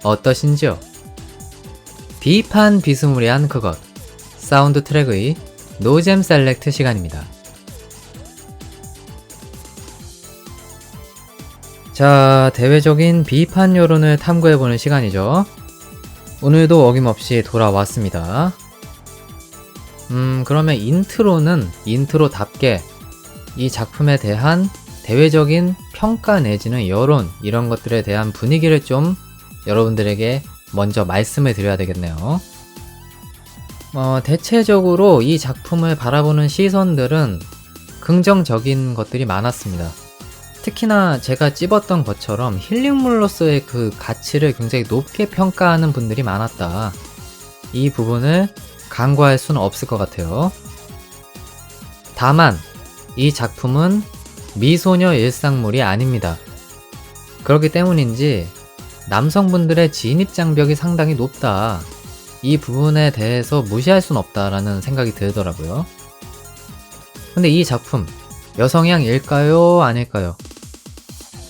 어떠신지요? 비판 비스무리한 그것 사운드 트랙의 노잼 셀렉트 시간입니다. 자, 대외적인 비판 여론을 탐구해보는 시간이죠. 오늘도 어김없이 돌아왔습니다. 그러면 인트로는 인트로답게 이 작품에 대한 대외적인 평가 내지는 여론 이런 것들에 대한 분위기를 좀 여러분들에게 먼저 말씀을 드려야 되겠네요. 대체적으로 이 작품을 바라보는 시선들은 긍정적인 것들이 많았습니다. 특히나 제가 찝었던 것처럼 힐링물로서의 그 가치를 굉장히 높게 평가하는 분들이 많았다. 이 부분을 간과할 수는 없을 것 같아요. 다만 이 작품은 미소녀 일상물이 아닙니다. 그렇기 때문인지 남성분들의 진입장벽이 상당히 높다. 이 부분에 대해서 무시할 순 없다라는 생각이 들더라고요. 근데 이 작품 여성향일까요? 아닐까요?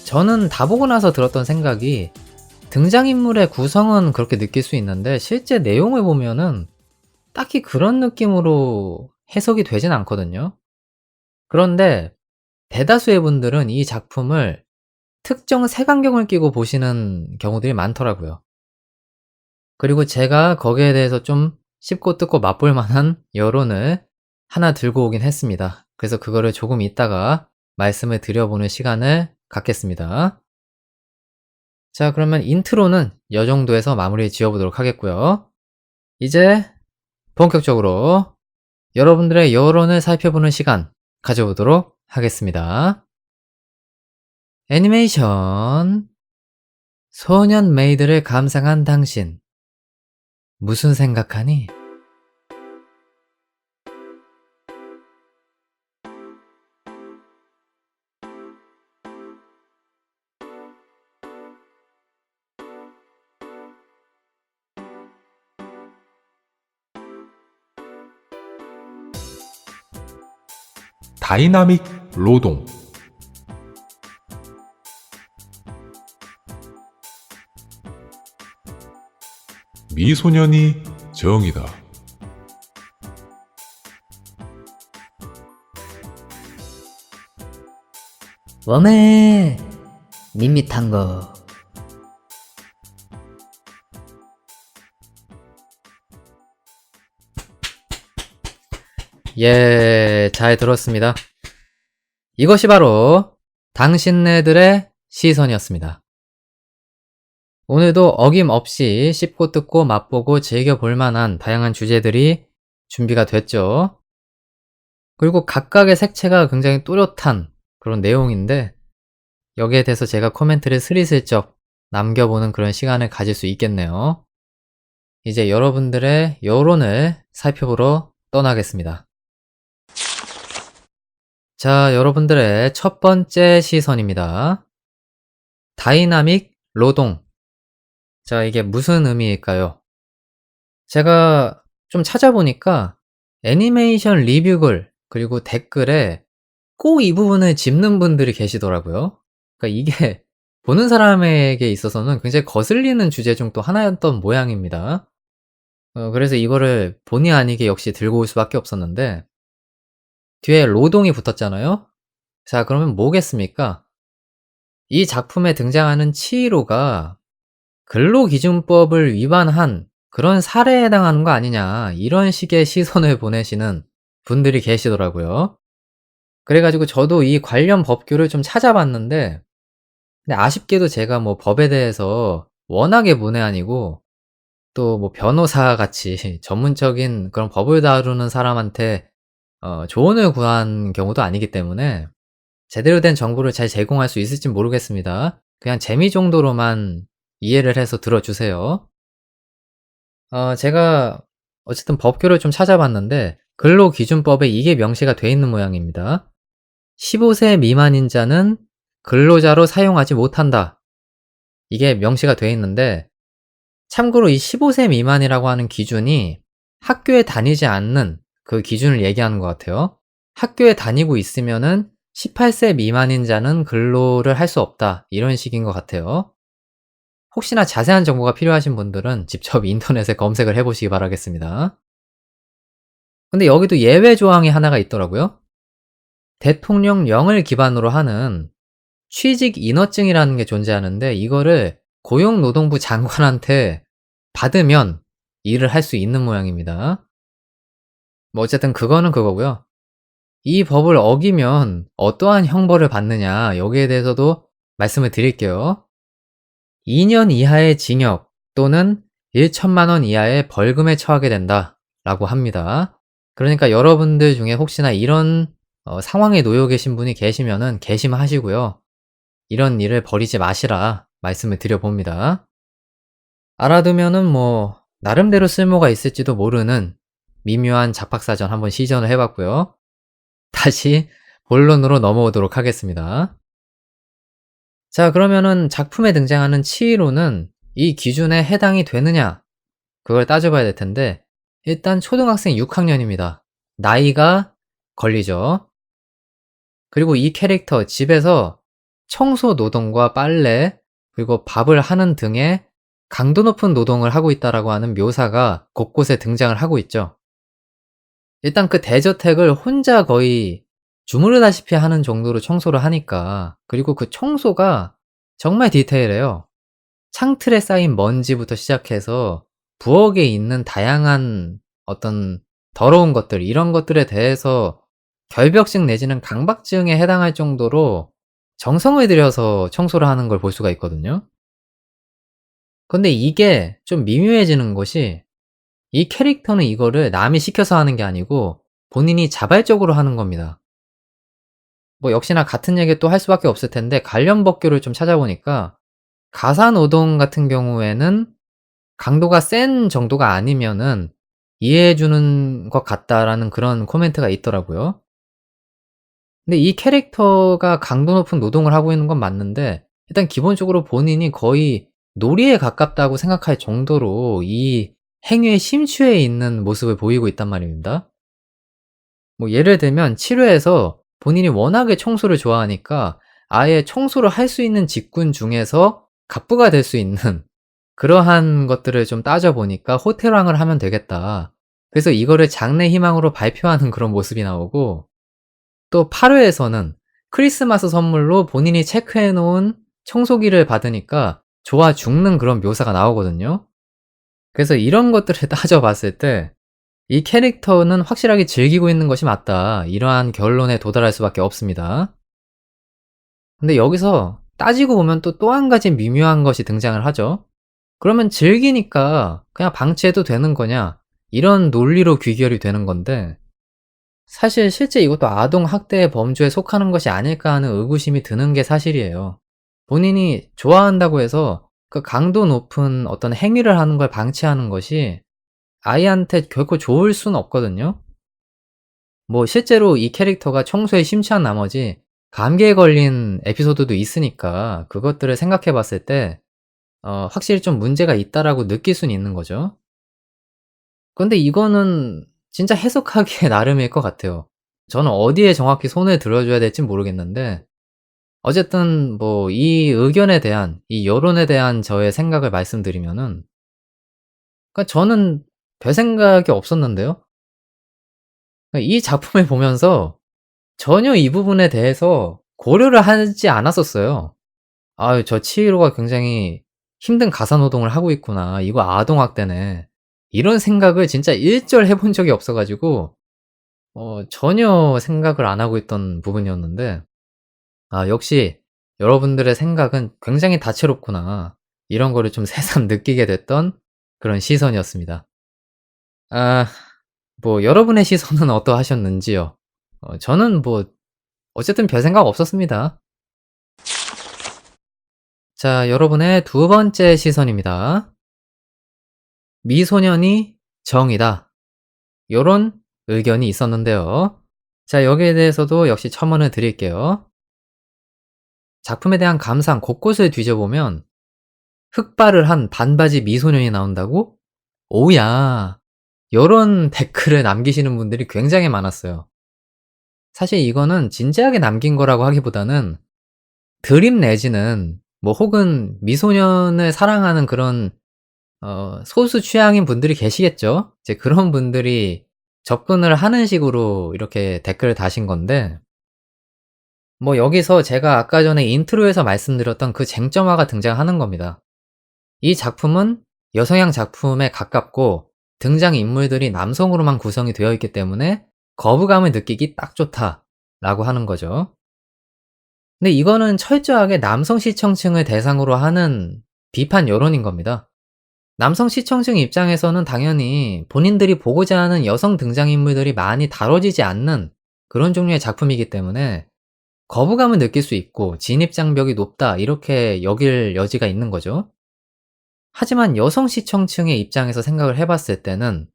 저는 다 보고 나서 들었던 생각이 등장인물의 구성은 그렇게 느낄 수 있는데 실제 내용을 보면은 딱히 그런 느낌으로 해석이 되진 않거든요. 그런데 대다수의 분들은 이 작품을 특정 색안경을 끼고 보시는 경우들이 많더라고요. 그리고 제가 거기에 대해서 좀 씹고 뜯고 맛볼 만한 여론을 하나 들고 오긴 했습니다. 그래서 그거를 조금 이따가 말씀을 드려보는 시간을 갖겠습니다. 자, 그러면 인트로는 이 정도에서 마무리 지어보도록 하겠고요. 이제 본격적으로 여러분들의 여론을 살펴보는 시간 가져보도록 하겠습니다. 애니메이션 소년 메이드를 감상한 당신 무슨 생각하니? 다이나믹 노동. 미소년이 정이다. 웜에 밋밋한 거. 예, 잘 들었습니다. 이것이 바로 당신네들의 시선이었습니다. 오늘도 어김없이 씹고 뜯고 맛보고 즐겨볼 만한 다양한 주제들이 준비가 됐죠. 그리고 각각의 색채가 굉장히 또렷한 그런 내용인데 여기에 대해서 제가 코멘트를 스리슬쩍 남겨보는 그런 시간을 가질 수 있겠네요. 이제 여러분들의 여론을 살펴보러 떠나겠습니다. 자, 여러분들의 첫 번째 시선입니다. 다이나믹 노동. 자, 이게 무슨 의미일까요? 제가 좀 찾아보니까 애니메이션 리뷰글 그리고 댓글에 꼭 이 부분을 짚는 분들이 계시더라고요. 그러니까 이게 보는 사람에게 있어서는 굉장히 거슬리는 주제 중 또 하나였던 모양입니다. 그래서 이거를 본의 아니게 역시 들고 올 수밖에 없었는데 뒤에 노동이 붙었잖아요. 자, 그러면 뭐겠습니까? 이 작품에 등장하는 치히로가 근로기준법을 위반한 그런 사례에 해당하는 거 아니냐, 이런 식의 시선을 보내시는 분들이 계시더라고요. 그래가지고 저도 이 관련 법규를 좀 찾아봤는데 근데 아쉽게도 제가 뭐 법에 대해서 워낙에 문외한이고 또 뭐 변호사 같이 전문적인 그런 법을 다루는 사람한테 조언을 구한 경우도 아니기 때문에 제대로 된 정보를 잘 제공할 수 있을진 모르겠습니다. 그냥 재미 정도로만 이해를 해서 들어주세요. 제가 어쨌든 법규를 좀 찾아봤는데 근로기준법에 이게 명시가 돼 있는 모양입니다. 15세 미만인 자는 근로자로 사용하지 못한다. 이게 명시가 돼 있는데 참고로 이 15세 미만이라고 하는 기준이 학교에 다니지 않는 그 기준을 얘기하는 것 같아요. 학교에 다니고 있으면은 18세 미만인 자는 근로를 할 수 없다, 이런 식인 것 같아요. 혹시나 자세한 정보가 필요하신 분들은 직접 인터넷에 검색을 해보시기 바라겠습니다. 근데 여기도 예외 조항이 하나가 있더라고요. 대통령령을 기반으로 하는 취직 인허증이라는 게 존재하는데 이거를 고용노동부 장관한테 받으면 일을 할 수 있는 모양입니다. 뭐 어쨌든 그거는 그거고요. 이 법을 어기면 어떠한 형벌을 받느냐, 여기에 대해서도 말씀을 드릴게요. 2년 이하의 징역 또는 1천만 원 이하의 벌금에 처하게 된다 라고 합니다. 그러니까 여러분들 중에 혹시나 이런 상황에 놓여 계신 분이 계시면은 개심하시고요. 이런 일을 벌이지 마시라 말씀을 드려봅니다. 알아두면은 뭐 나름대로 쓸모가 있을지도 모르는 미묘한 잡학사전 한번 시전을 해봤고요. 다시 본론으로 넘어오도록 하겠습니다. 자, 그러면은 작품에 등장하는 치히로는 이 기준에 해당이 되느냐, 그걸 따져봐야 될 텐데 일단 초등학생 6학년입니다. 나이가 걸리죠. 그리고 이 캐릭터 집에서 청소 노동과 빨래 그리고 밥을 하는 등의 강도 높은 노동을 하고 있다라고 하는 묘사가 곳곳에 등장을 하고 있죠. 일단 그 대저택을 혼자 거의 주무르다시피 하는 정도로 청소를 하니까, 그리고 그 청소가 정말 디테일해요. 창틀에 쌓인 먼지부터 시작해서 부엌에 있는 다양한 어떤 더러운 것들, 이런 것들에 대해서 결벽증 내지는 강박증에 해당할 정도로 정성을 들여서 청소를 하는 걸 볼 수가 있거든요. 근데 이게 좀 미묘해지는 것이 이 캐릭터는 이거를 남이 시켜서 하는 게 아니고 본인이 자발적으로 하는 겁니다. 뭐 역시나 같은 얘기 또 할 수밖에 없을 텐데 관련 법규를 좀 찾아보니까 가사노동 같은 경우에는 강도가 센 정도가 아니면은 이해해주는 것 같다라는 그런 코멘트가 있더라고요. 근데 이 캐릭터가 강도 높은 노동을 하고 있는 건 맞는데 일단 기본적으로 본인이 거의 놀이에 가깝다고 생각할 정도로 이 행위에 심취해 있는 모습을 보이고 있단 말입니다. 뭐 예를 들면 7회에서 본인이 워낙에 청소를 좋아하니까 아예 청소를 할 수 있는 직군 중에서 갑부가 될 수 있는 그러한 것들을 좀 따져 보니까 호텔왕을 하면 되겠다. 그래서 이거를 장래 희망으로 발표하는 그런 모습이 나오고, 또 8회에서는 크리스마스 선물로 본인이 체크해 놓은 청소기를 받으니까 좋아 죽는 그런 묘사가 나오거든요. 그래서 이런 것들을 따져 봤을 때 이 캐릭터는 확실하게 즐기고 있는 것이 맞다. 이러한 결론에 도달할 수밖에 없습니다. 근데 여기서 따지고 보면 또 한 가지 미묘한 것이 등장을 하죠. 그러면 즐기니까 그냥 방치해도 되는 거냐? 이런 논리로 귀결이 되는 건데, 사실 실제 이것도 아동 학대의 범주에 속하는 것이 아닐까 하는 의구심이 드는 게 사실이에요. 본인이 좋아한다고 해서 그 강도 높은 어떤 행위를 하는 걸 방치하는 것이 아이한테 결코 좋을 수는 없거든요. 뭐 실제로 이 캐릭터가 청소에 심취한 나머지 감기에 걸린 에피소드도 있으니까 그것들을 생각해 봤을 때 확실히 좀 문제가 있다라고 느낄 수는 있는 거죠. 근데 이거는 진짜 해석하기에 나름일 것 같아요. 저는 어디에 정확히 손을 들어줘야 될진 모르겠는데, 어쨌든 뭐 이 의견에 대한, 이 여론에 대한 저의 생각을 말씀드리면은, 그러니까 저는 별 생각이 없었는데요. 그러니까 이 작품을 보면서 전혀 이 부분에 대해서 고려를 하지 않았었어요. '아유 저 치히로가 굉장히 힘든 가사노동을 하고 있구나. 이거 아동학대네.' 이런 생각을 진짜 일절 해본 적이 없어 가지고 전혀 생각을 안 하고 있던 부분이었는데, 역시 여러분들의 생각은 굉장히 다채롭구나. 이런 거를 좀 새삼 느끼게 됐던 그런 시선이었습니다. 아 뭐 여러분의 시선은 어떠하셨는지요? 저는 뭐 어쨌든 별 생각 없었습니다. 자, 여러분의 두 번째 시선입니다. 미소년이 정이다. 요런 의견이 있었는데요. 자, 여기에 대해서도 역시 첨언을 드릴게요. 작품에 대한 감상 곳곳을 뒤져보면 흑발을 한 반바지 미소년이 나온다고? 오야. 요런 댓글을 남기시는 분들이 굉장히 많았어요. 사실 이거는 진지하게 남긴 거라고 하기보다는 드림 내지는 뭐 혹은 미소년을 사랑하는 그런 소수 취향인 분들이 계시겠죠. 이제 그런 분들이 접근을 하는 식으로 이렇게 댓글을 다신 건데, 뭐 여기서 제가 아까 전에 인트로에서 말씀드렸던 그 쟁점화가 등장하는 겁니다. 이 작품은 여성향 작품에 가깝고 등장인물들이 남성으로만 구성이 되어 있기 때문에 거부감을 느끼기 딱 좋다라고 하는 거죠. 근데 이거는 철저하게 남성 시청층을 대상으로 하는 비판 여론인 겁니다. 남성 시청층 입장에서는 당연히 본인들이 보고자 하는 여성 등장인물들이 많이 다뤄지지 않는 그런 종류의 작품이기 때문에 거부감을 느낄 수 있고 진입장벽이 높다 이렇게 여길 여지가 있는 거죠. 하지만 여성 시청층의 입장에서 생각을 해봤을 때는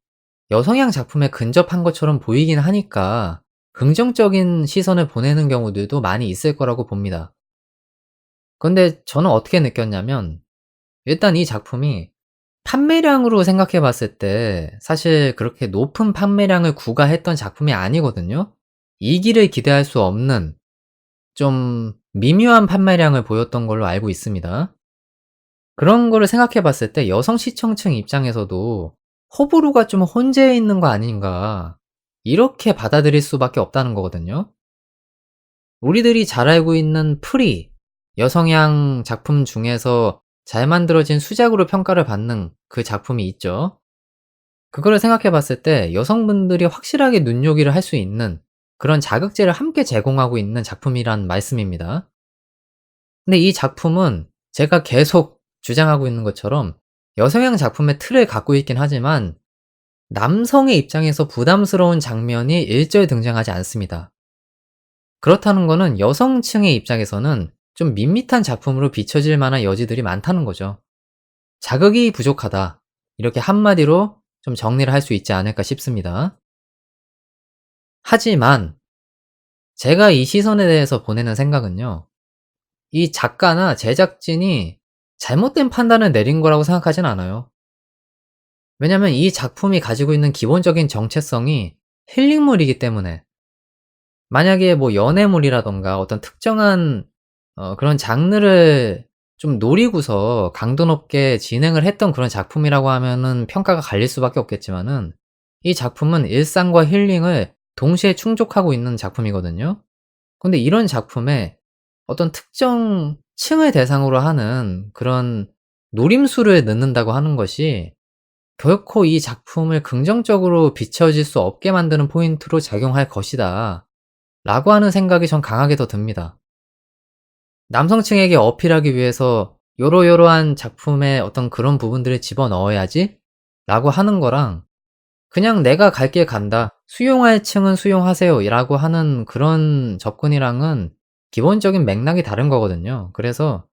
여성향 작품에 근접한 것처럼 보이긴 하니까 긍정적인 시선을 보내는 경우들도 많이 있을 거라고 봅니다. 근데 저는 어떻게 느꼈냐면, 일단 이 작품이 판매량으로 생각해 봤을 때 사실 그렇게 높은 판매량을 구가했던 작품이 아니거든요. 2 기를 기대할 수 없는 좀 미묘한 판매량을 보였던 걸로 알고 있습니다. 그런 거를 생각해 봤을 때 여성 시청층 입장에서도 '호불호가 좀 혼재해 있는 거 아닌가.' 이렇게 받아들일 수밖에 없다는 거거든요. 우리들이 잘 알고 있는 프리, 여성향 작품 중에서 잘 만들어진 수작으로 평가를 받는 그 작품이 있죠. 그거를 생각해 봤을 때 여성분들이 확실하게 눈요기를 할 수 있는 그런 자극제를 함께 제공하고 있는 작품이란 말씀입니다. 근데 이 작품은 제가 계속 주장하고 있는 것처럼 여성향 작품의 틀을 갖고 있긴 하지만 남성의 입장에서 부담스러운 장면이 일절 등장하지 않습니다. 그렇다는 거는 여성층의 입장에서는 좀 밋밋한 작품으로 비춰질 만한 여지들이 많다는 거죠. 자극이 부족하다. 이렇게 한마디로 좀 정리를 할 수 있지 않을까 싶습니다. 하지만 제가 이 시선에 대해서 보내는 생각은요. 이 작가나 제작진이 잘못된 판단을 내린 거라고 생각하진 않아요. 왜냐면 이 작품이 가지고 있는 기본적인 정체성이 힐링물이기 때문에. 만약에 뭐 연애물이라던가 어떤 특정한 그런 장르를 좀 노리고서 강도 높게 진행을 했던 그런 작품이라고 하면은 평가가 갈릴 수밖에 없겠지만은, 이 작품은 일상과 힐링을 동시에 충족하고 있는 작품이거든요. 근데 이런 작품에 어떤 특정 층을 대상으로 하는 그런 노림수를 넣는다고 하는 것이 결코 이 작품을 긍정적으로 비춰질 수 없게 만드는 포인트로 작용할 것이다, 라고 하는 생각이 전 강하게 더 듭니다. 남성층에게 어필하기 위해서 요러요러한 작품의 어떤 그런 부분들을 집어넣어야지 라고 하는 거랑, 그냥 '내가 갈 길 간다. 수용할 층은 수용하세요.' 라고 하는 그런 접근이랑은 기본적인 맥락이 다른 거거든요. 그래서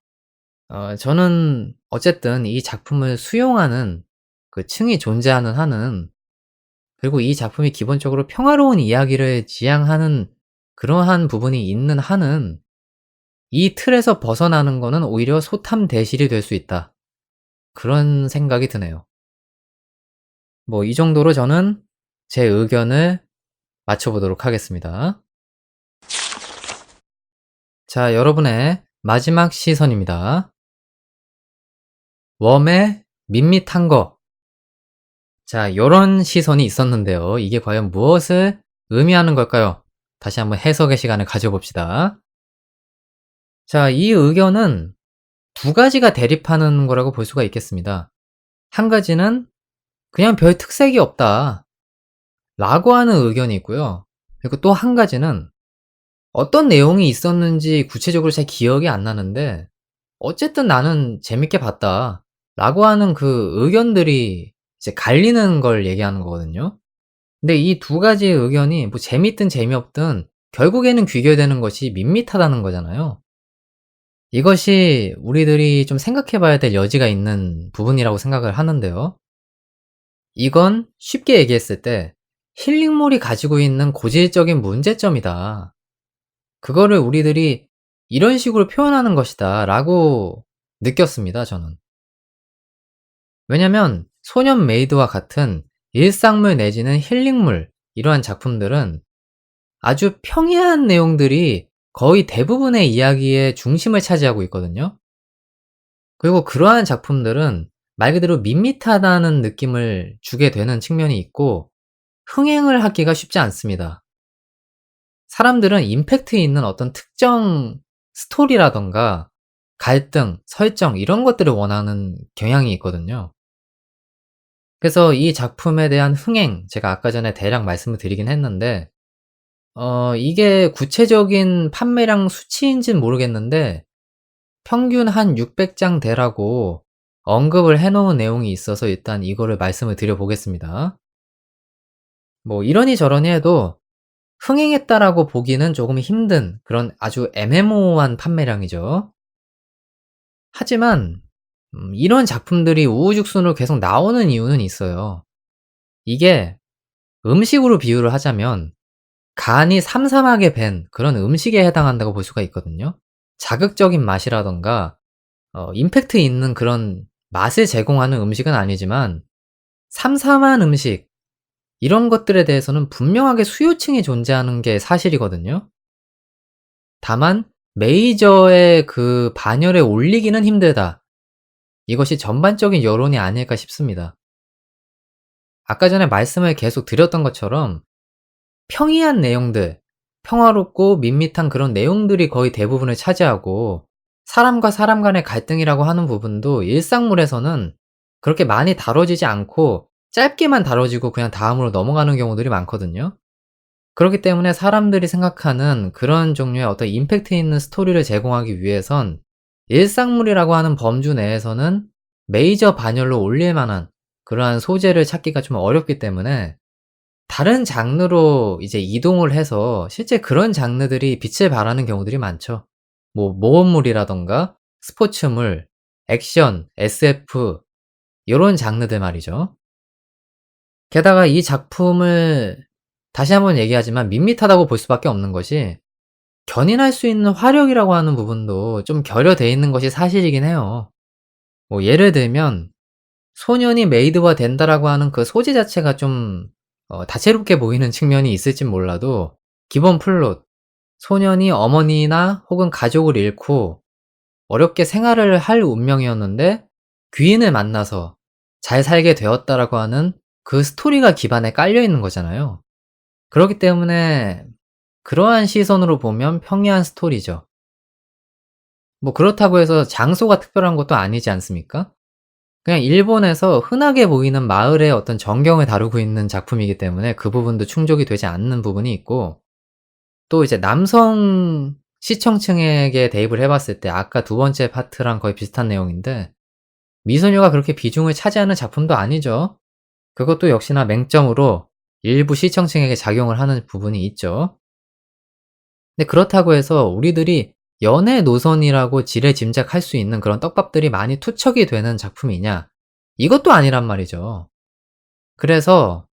저는 어쨌든 이 작품을 수용하는 그 층이 존재하는 한은, 그리고 이 작품이 기본적으로 평화로운 이야기를 지향하는 그러한 부분이 있는 한은, 이 틀에서 벗어나는 거는 오히려 소탐대실이 될 수 있다, 그런 생각이 드네요. 뭐 이 정도로 저는 제 의견을 맞춰 보도록 하겠습니다. 자, 여러분의 마지막 시선입니다. 웜의 밋밋한 거. 자, 요런 시선이 있었는데요. 이게 과연 무엇을 의미하는 걸까요? 다시 한번 해석의 시간을 가져봅시다. 자, 이 의견은 두 가지가 대립하는 거라고 볼 수가 있겠습니다. 한 가지는 그냥 별 특색이 없다, 라고 하는 의견이 있고요. 그리고 또 한 가지는 어떤 내용이 있었는지 구체적으로 잘 기억이 안 나는데 어쨌든 나는 재밌게 봤다, 라고 하는 그 의견들이 이제 갈리는 걸 얘기하는 거거든요. 근데 이 두 가지 의견이 뭐 재밌든 재미없든 결국에는 귀결되는 것이 밋밋하다는 거잖아요. 이것이 우리들이 좀 생각해 봐야 될 여지가 있는 부분이라고 생각을 하는데요. 이건 쉽게 얘기했을 때 힐링몰이 가지고 있는 고질적인 문제점이다, 그거를 우리들이 이런 식으로 표현하는 것이다, 라고 느꼈습니다, 저는. 왜냐면 소년 메이드와 같은 일상물 내지는 힐링물, 이러한 작품들은 아주 평이한 내용들이 거의 대부분의 이야기의 중심을 차지하고 있거든요. 그리고 그러한 작품들은 말 그대로 밋밋하다는 느낌을 주게 되는 측면이 있고, 흥행을 하기가 쉽지 않습니다. 사람들은 임팩트 있는 어떤 특정 스토리라던가 갈등, 설정, 이런 것들을 원하는 경향이 있거든요. 그래서 이 작품에 대한 흥행, 제가 아까 전에 대략 말씀을 드리긴 했는데 이게 구체적인 판매량 수치인지는 모르겠는데 평균 한 600장대라고 언급을 해 놓은 내용이 있어서 일단 이거를 말씀을 드려 보겠습니다. 뭐 이러니 저러니 해도 흥행했다라고 보기는 조금 힘든 그런 아주 애매모호한 판매량이죠. 하지만 이런 작품들이 우후죽순으로 계속 나오는 이유는 있어요. 이게 음식으로 비유를 하자면 간이 삼삼하게 밴 그런 음식에 해당한다고 볼 수가 있거든요. 자극적인 맛이라던가 임팩트 있는 그런 맛을 제공하는 음식은 아니지만 삼삼한 음식, 이런 것들에 대해서는 분명하게 수요층이 존재하는 게 사실이거든요. 다만 메이저의 그 반열에 올리기는 힘들다, 이것이 전반적인 여론이 아닐까 싶습니다. 아까 전에 말씀을 계속 드렸던 것처럼 평이한 내용들, 평화롭고 밋밋한 그런 내용들이 거의 대부분을 차지하고, 사람과 사람 간의 갈등이라고 하는 부분도 일상물에서는 그렇게 많이 다뤄지지 않고 짧게만 다뤄지고 그냥 다음으로 넘어가는 경우들이 많거든요. 그렇기 때문에 사람들이 생각하는 그런 종류의 어떤 임팩트 있는 스토리를 제공하기 위해선 일상물이라고 하는 범주 내에서는 메이저 반열로 올릴 만한 그러한 소재를 찾기가 좀 어렵기 때문에 다른 장르로 이제 이동을 해서 실제 그런 장르들이 빛을 발하는 경우들이 많죠. 뭐 모험물이라던가 스포츠물, 액션, SF, 요런 장르들 말이죠. 게다가 이 작품을 다시 한번 얘기하지만 밋밋하다고 볼 수밖에 없는 것이, 견인할 수 있는 화력이라고 하는 부분도 좀 결여돼 있는 것이 사실이긴 해요. 뭐 예를 들면 소년이 메이드화 된다라고 하는 그 소재 자체가 좀 다채롭게 보이는 측면이 있을진 몰라도 기본 플롯, 소년이 어머니나 혹은 가족을 잃고 어렵게 생활을 할 운명이었는데 귀인을 만나서 잘 살게 되었다라고 하는 그 스토리가 기반에 깔려 있는 거잖아요. 그렇기 때문에 그러한 시선으로 보면 평이한 스토리죠. 뭐 그렇다고 해서 장소가 특별한 것도 아니지 않습니까? 그냥 일본에서 흔하게 보이는 마을의 어떤 전경을 다루고 있는 작품이기 때문에 그 부분도 충족이 되지 않는 부분이 있고, 또 이제 남성 시청층에게 대입을 해 봤을 때 아까 두 번째 파트랑 거의 비슷한 내용인데 미소녀가 그렇게 비중을 차지하는 작품도 아니죠. 그것도 역시나 맹점으로 일부 시청층에게 작용을 하는 부분이 있죠. 근데 그렇다고 해서 우리들이 연애 노선이라고 지레짐작할 수 있는 그런 떡밥들이 많이 투척이 되는 작품이냐? 이것도 아니란 말이죠. 그래서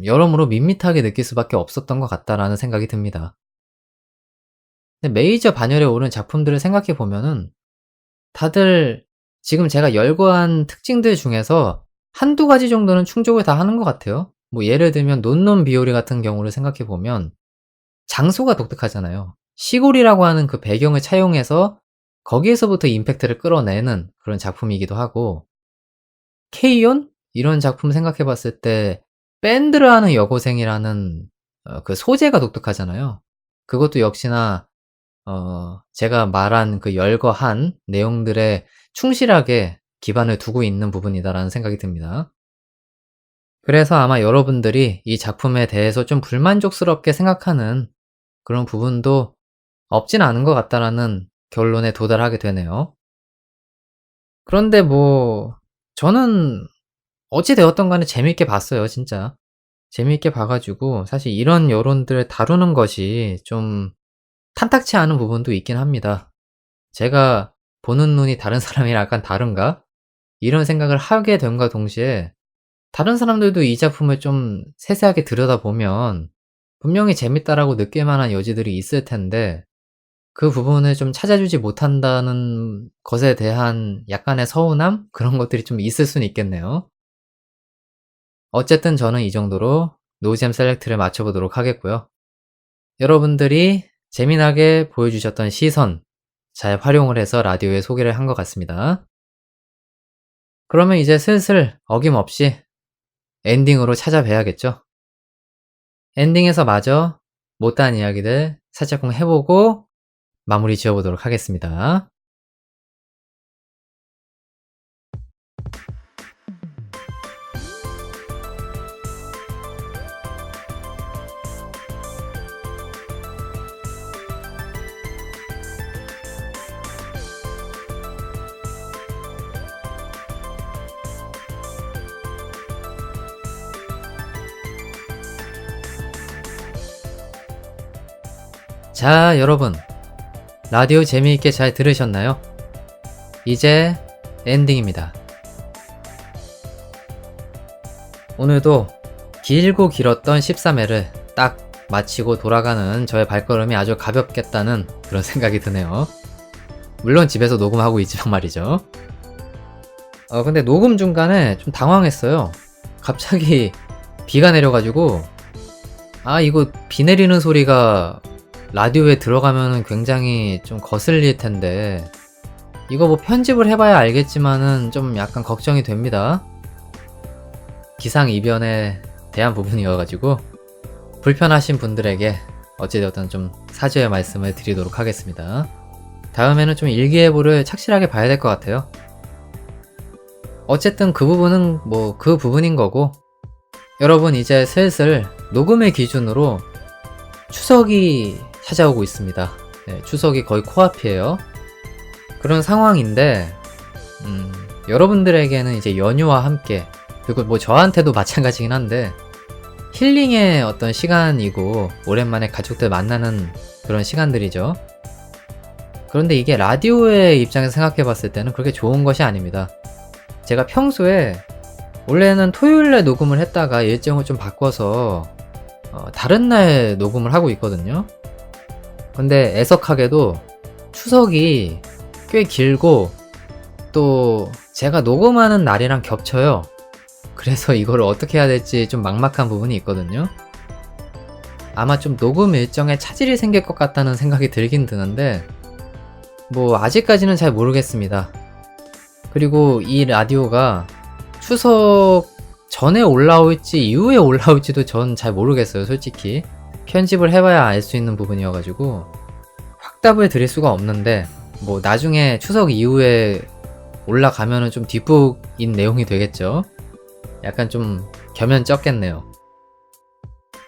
여러모로 밋밋하게 느낄 수밖에 없었던 것 같다라는 생각이 듭니다. 근데 메이저 반열에 오른 작품들을 생각해 보면은 다들 지금 제가 열거한 특징들 중에서 한두 가지 정도는 충족을 다 하는 것 같아요. 뭐 예를 들면 논논 비오리 같은 경우를 생각해 보면 장소가 독특하잖아요. 시골이라고 하는 그 배경을 차용해서 거기에서부터 임팩트를 끌어내는 그런 작품이기도 하고, 케이온? 이런 작품 생각해 봤을 때 밴드를 하는 여고생이라는 그 소재가 독특하잖아요. 그것도 역시나 제가 말한 그 열거한 내용들에 충실하게 기반을 두고 있는 부분이다라는 생각이 듭니다. 그래서 아마 여러분들이 이 작품에 대해서 좀 불만족스럽게 생각하는 그런 부분도 없진 않은 것 같다라는 결론에 도달하게 되네요. 그런데 뭐 저는 어찌 되었든 간에 재미있게 봤어요, 진짜. 재미있게 봐 가지고 사실 이런 여론들을 다루는 것이 좀 탐탁치 않은 부분도 있긴 합니다. 제가 보는 눈이 다른 사람이랑 약간 다른가? 이런 생각을 하게 됨과 동시에 다른 사람들도 이 작품을 좀 세세하게 들여다보면 분명히 재밌다라고 느낄 만한 여지들이 있을 텐데 그 부분을 좀 찾아주지 못한다는 것에 대한 약간의 서운함? 그런 것들이 좀 있을 수는 있겠네요. 어쨌든 저는 이 정도로 노잼 셀렉트를 맞춰보도록 하겠고요. 여러분들이 재미나게 보여주셨던 시선 잘 활용을 해서 라디오에 소개를 한 것 같습니다. 그러면 이제 슬슬 어김없이 엔딩으로 찾아뵈야겠죠? 엔딩에서 마저 못다한 이야기들 살짝쿵 해보고 마무리 지어보도록 하겠습니다. 자, 여러분. 라디오 재미있게 잘 들으셨나요? 이제 엔딩입니다. 오늘도 길고 길었던 13회를 딱 마치고 돌아가는 저의 발걸음이 아주 가볍겠다는 그런 생각이 드네요. 물론 집에서 녹음하고 있지만 말이죠. 근데 녹음 중간에 좀 당황했어요. 갑자기 비가 내려가지고 이거 비 내리는 소리가 라디오에 들어가면은 굉장히 좀 거슬릴 텐데 이거 뭐 편집을 해봐야 알겠지만은 좀 약간 걱정이 됩니다. 기상이변에 대한 부분이어가지고 불편하신 분들에게 어찌되었든 좀 사죄의 말씀을 드리도록 하겠습니다. 다음에는 좀 일기예보를 착실하게 봐야 될 것 같아요. 어쨌든 그 부분은 뭐 그 부분인 거고, 여러분 이제 슬슬 녹음의 기준으로 추석이 찾아오고 있습니다. 네, 추석이 거의 코앞이에요. 그런 상황인데 여러분들에게는 이제 연휴와 함께, 그리고 뭐 저한테도 마찬가지긴 한데 힐링의 어떤 시간이고 오랜만에 가족들 만나는 그런 시간들이죠. 그런데 이게 라디오의 입장에서 생각해 봤을 때는 그렇게 좋은 것이 아닙니다. 제가 평소에 원래는 토요일에 녹음을 했다가 일정을 좀 바꿔서 다른 날 녹음을 하고 있거든요. 근데 애석하게도 추석이 꽤 길고 또 제가 녹음하는 날이랑 겹쳐요. 그래서 이걸 어떻게 해야 될지 좀 막막한 부분이 있거든요. 아마 좀 녹음 일정에 차질이 생길 것 같다는 생각이 들긴 드는데 뭐 아직까지는 잘 모르겠습니다. 그리고 이 라디오가 추석 전에 올라올지 이후에 올라올지도 전 잘 모르겠어요, 솔직히. 편집을 해봐야 알 수 있는 부분이어가지고 확답을 드릴 수가 없는데 뭐 나중에 추석 이후에 올라가면은 좀 뒷북인 내용이 되겠죠. 약간 좀 겸연 쩍겠네요.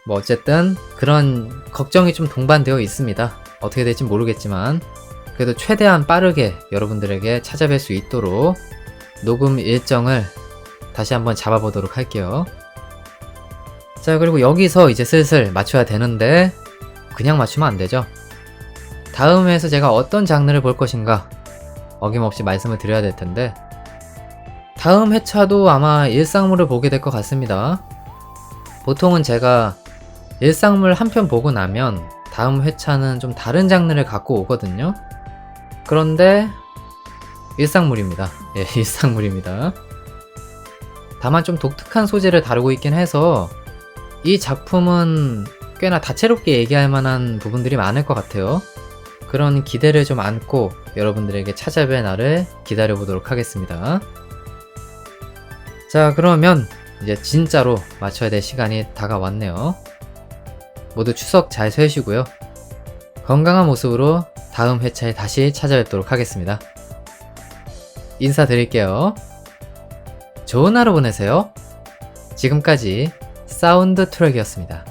뭐 어쨌든 그런 걱정이 좀 동반되어 있습니다. 어떻게 될지 모르겠지만 그래도 최대한 빠르게 여러분들에게 찾아뵐 수 있도록 녹음 일정을 다시 한번 잡아보도록 할게요. 자, 그리고 여기서 이제 슬슬 맞춰야 되는데 그냥 맞추면 안 되죠. 다음 회에서 제가 어떤 장르를 볼 것인가 어김없이 말씀을 드려야 될 텐데 다음 회차도 아마 일상물을 보게 될 것 같습니다. 보통은 제가 일상물 한 편 보고 나면 다음 회차는 좀 다른 장르를 갖고 오거든요. 그런데 일상물입니다. 예, 일상물입니다. 다만 좀 독특한 소재를 다루고 있긴 해서 이 작품은 꽤나 다채롭게 얘기할 만한 부분들이 많을 것 같아요. 그런 기대를 좀 안고 여러분들에게 찾아뵐 날을 기다려보도록 하겠습니다. 자, 그러면 이제 진짜로 맞춰야 될 시간이 다가왔네요. 모두 추석 잘 쉬시고요. 건강한 모습으로 다음 회차에 다시 찾아뵙도록 하겠습니다. 인사드릴게요. 좋은 하루 보내세요. 지금까지 사운드 트랙이었습니다.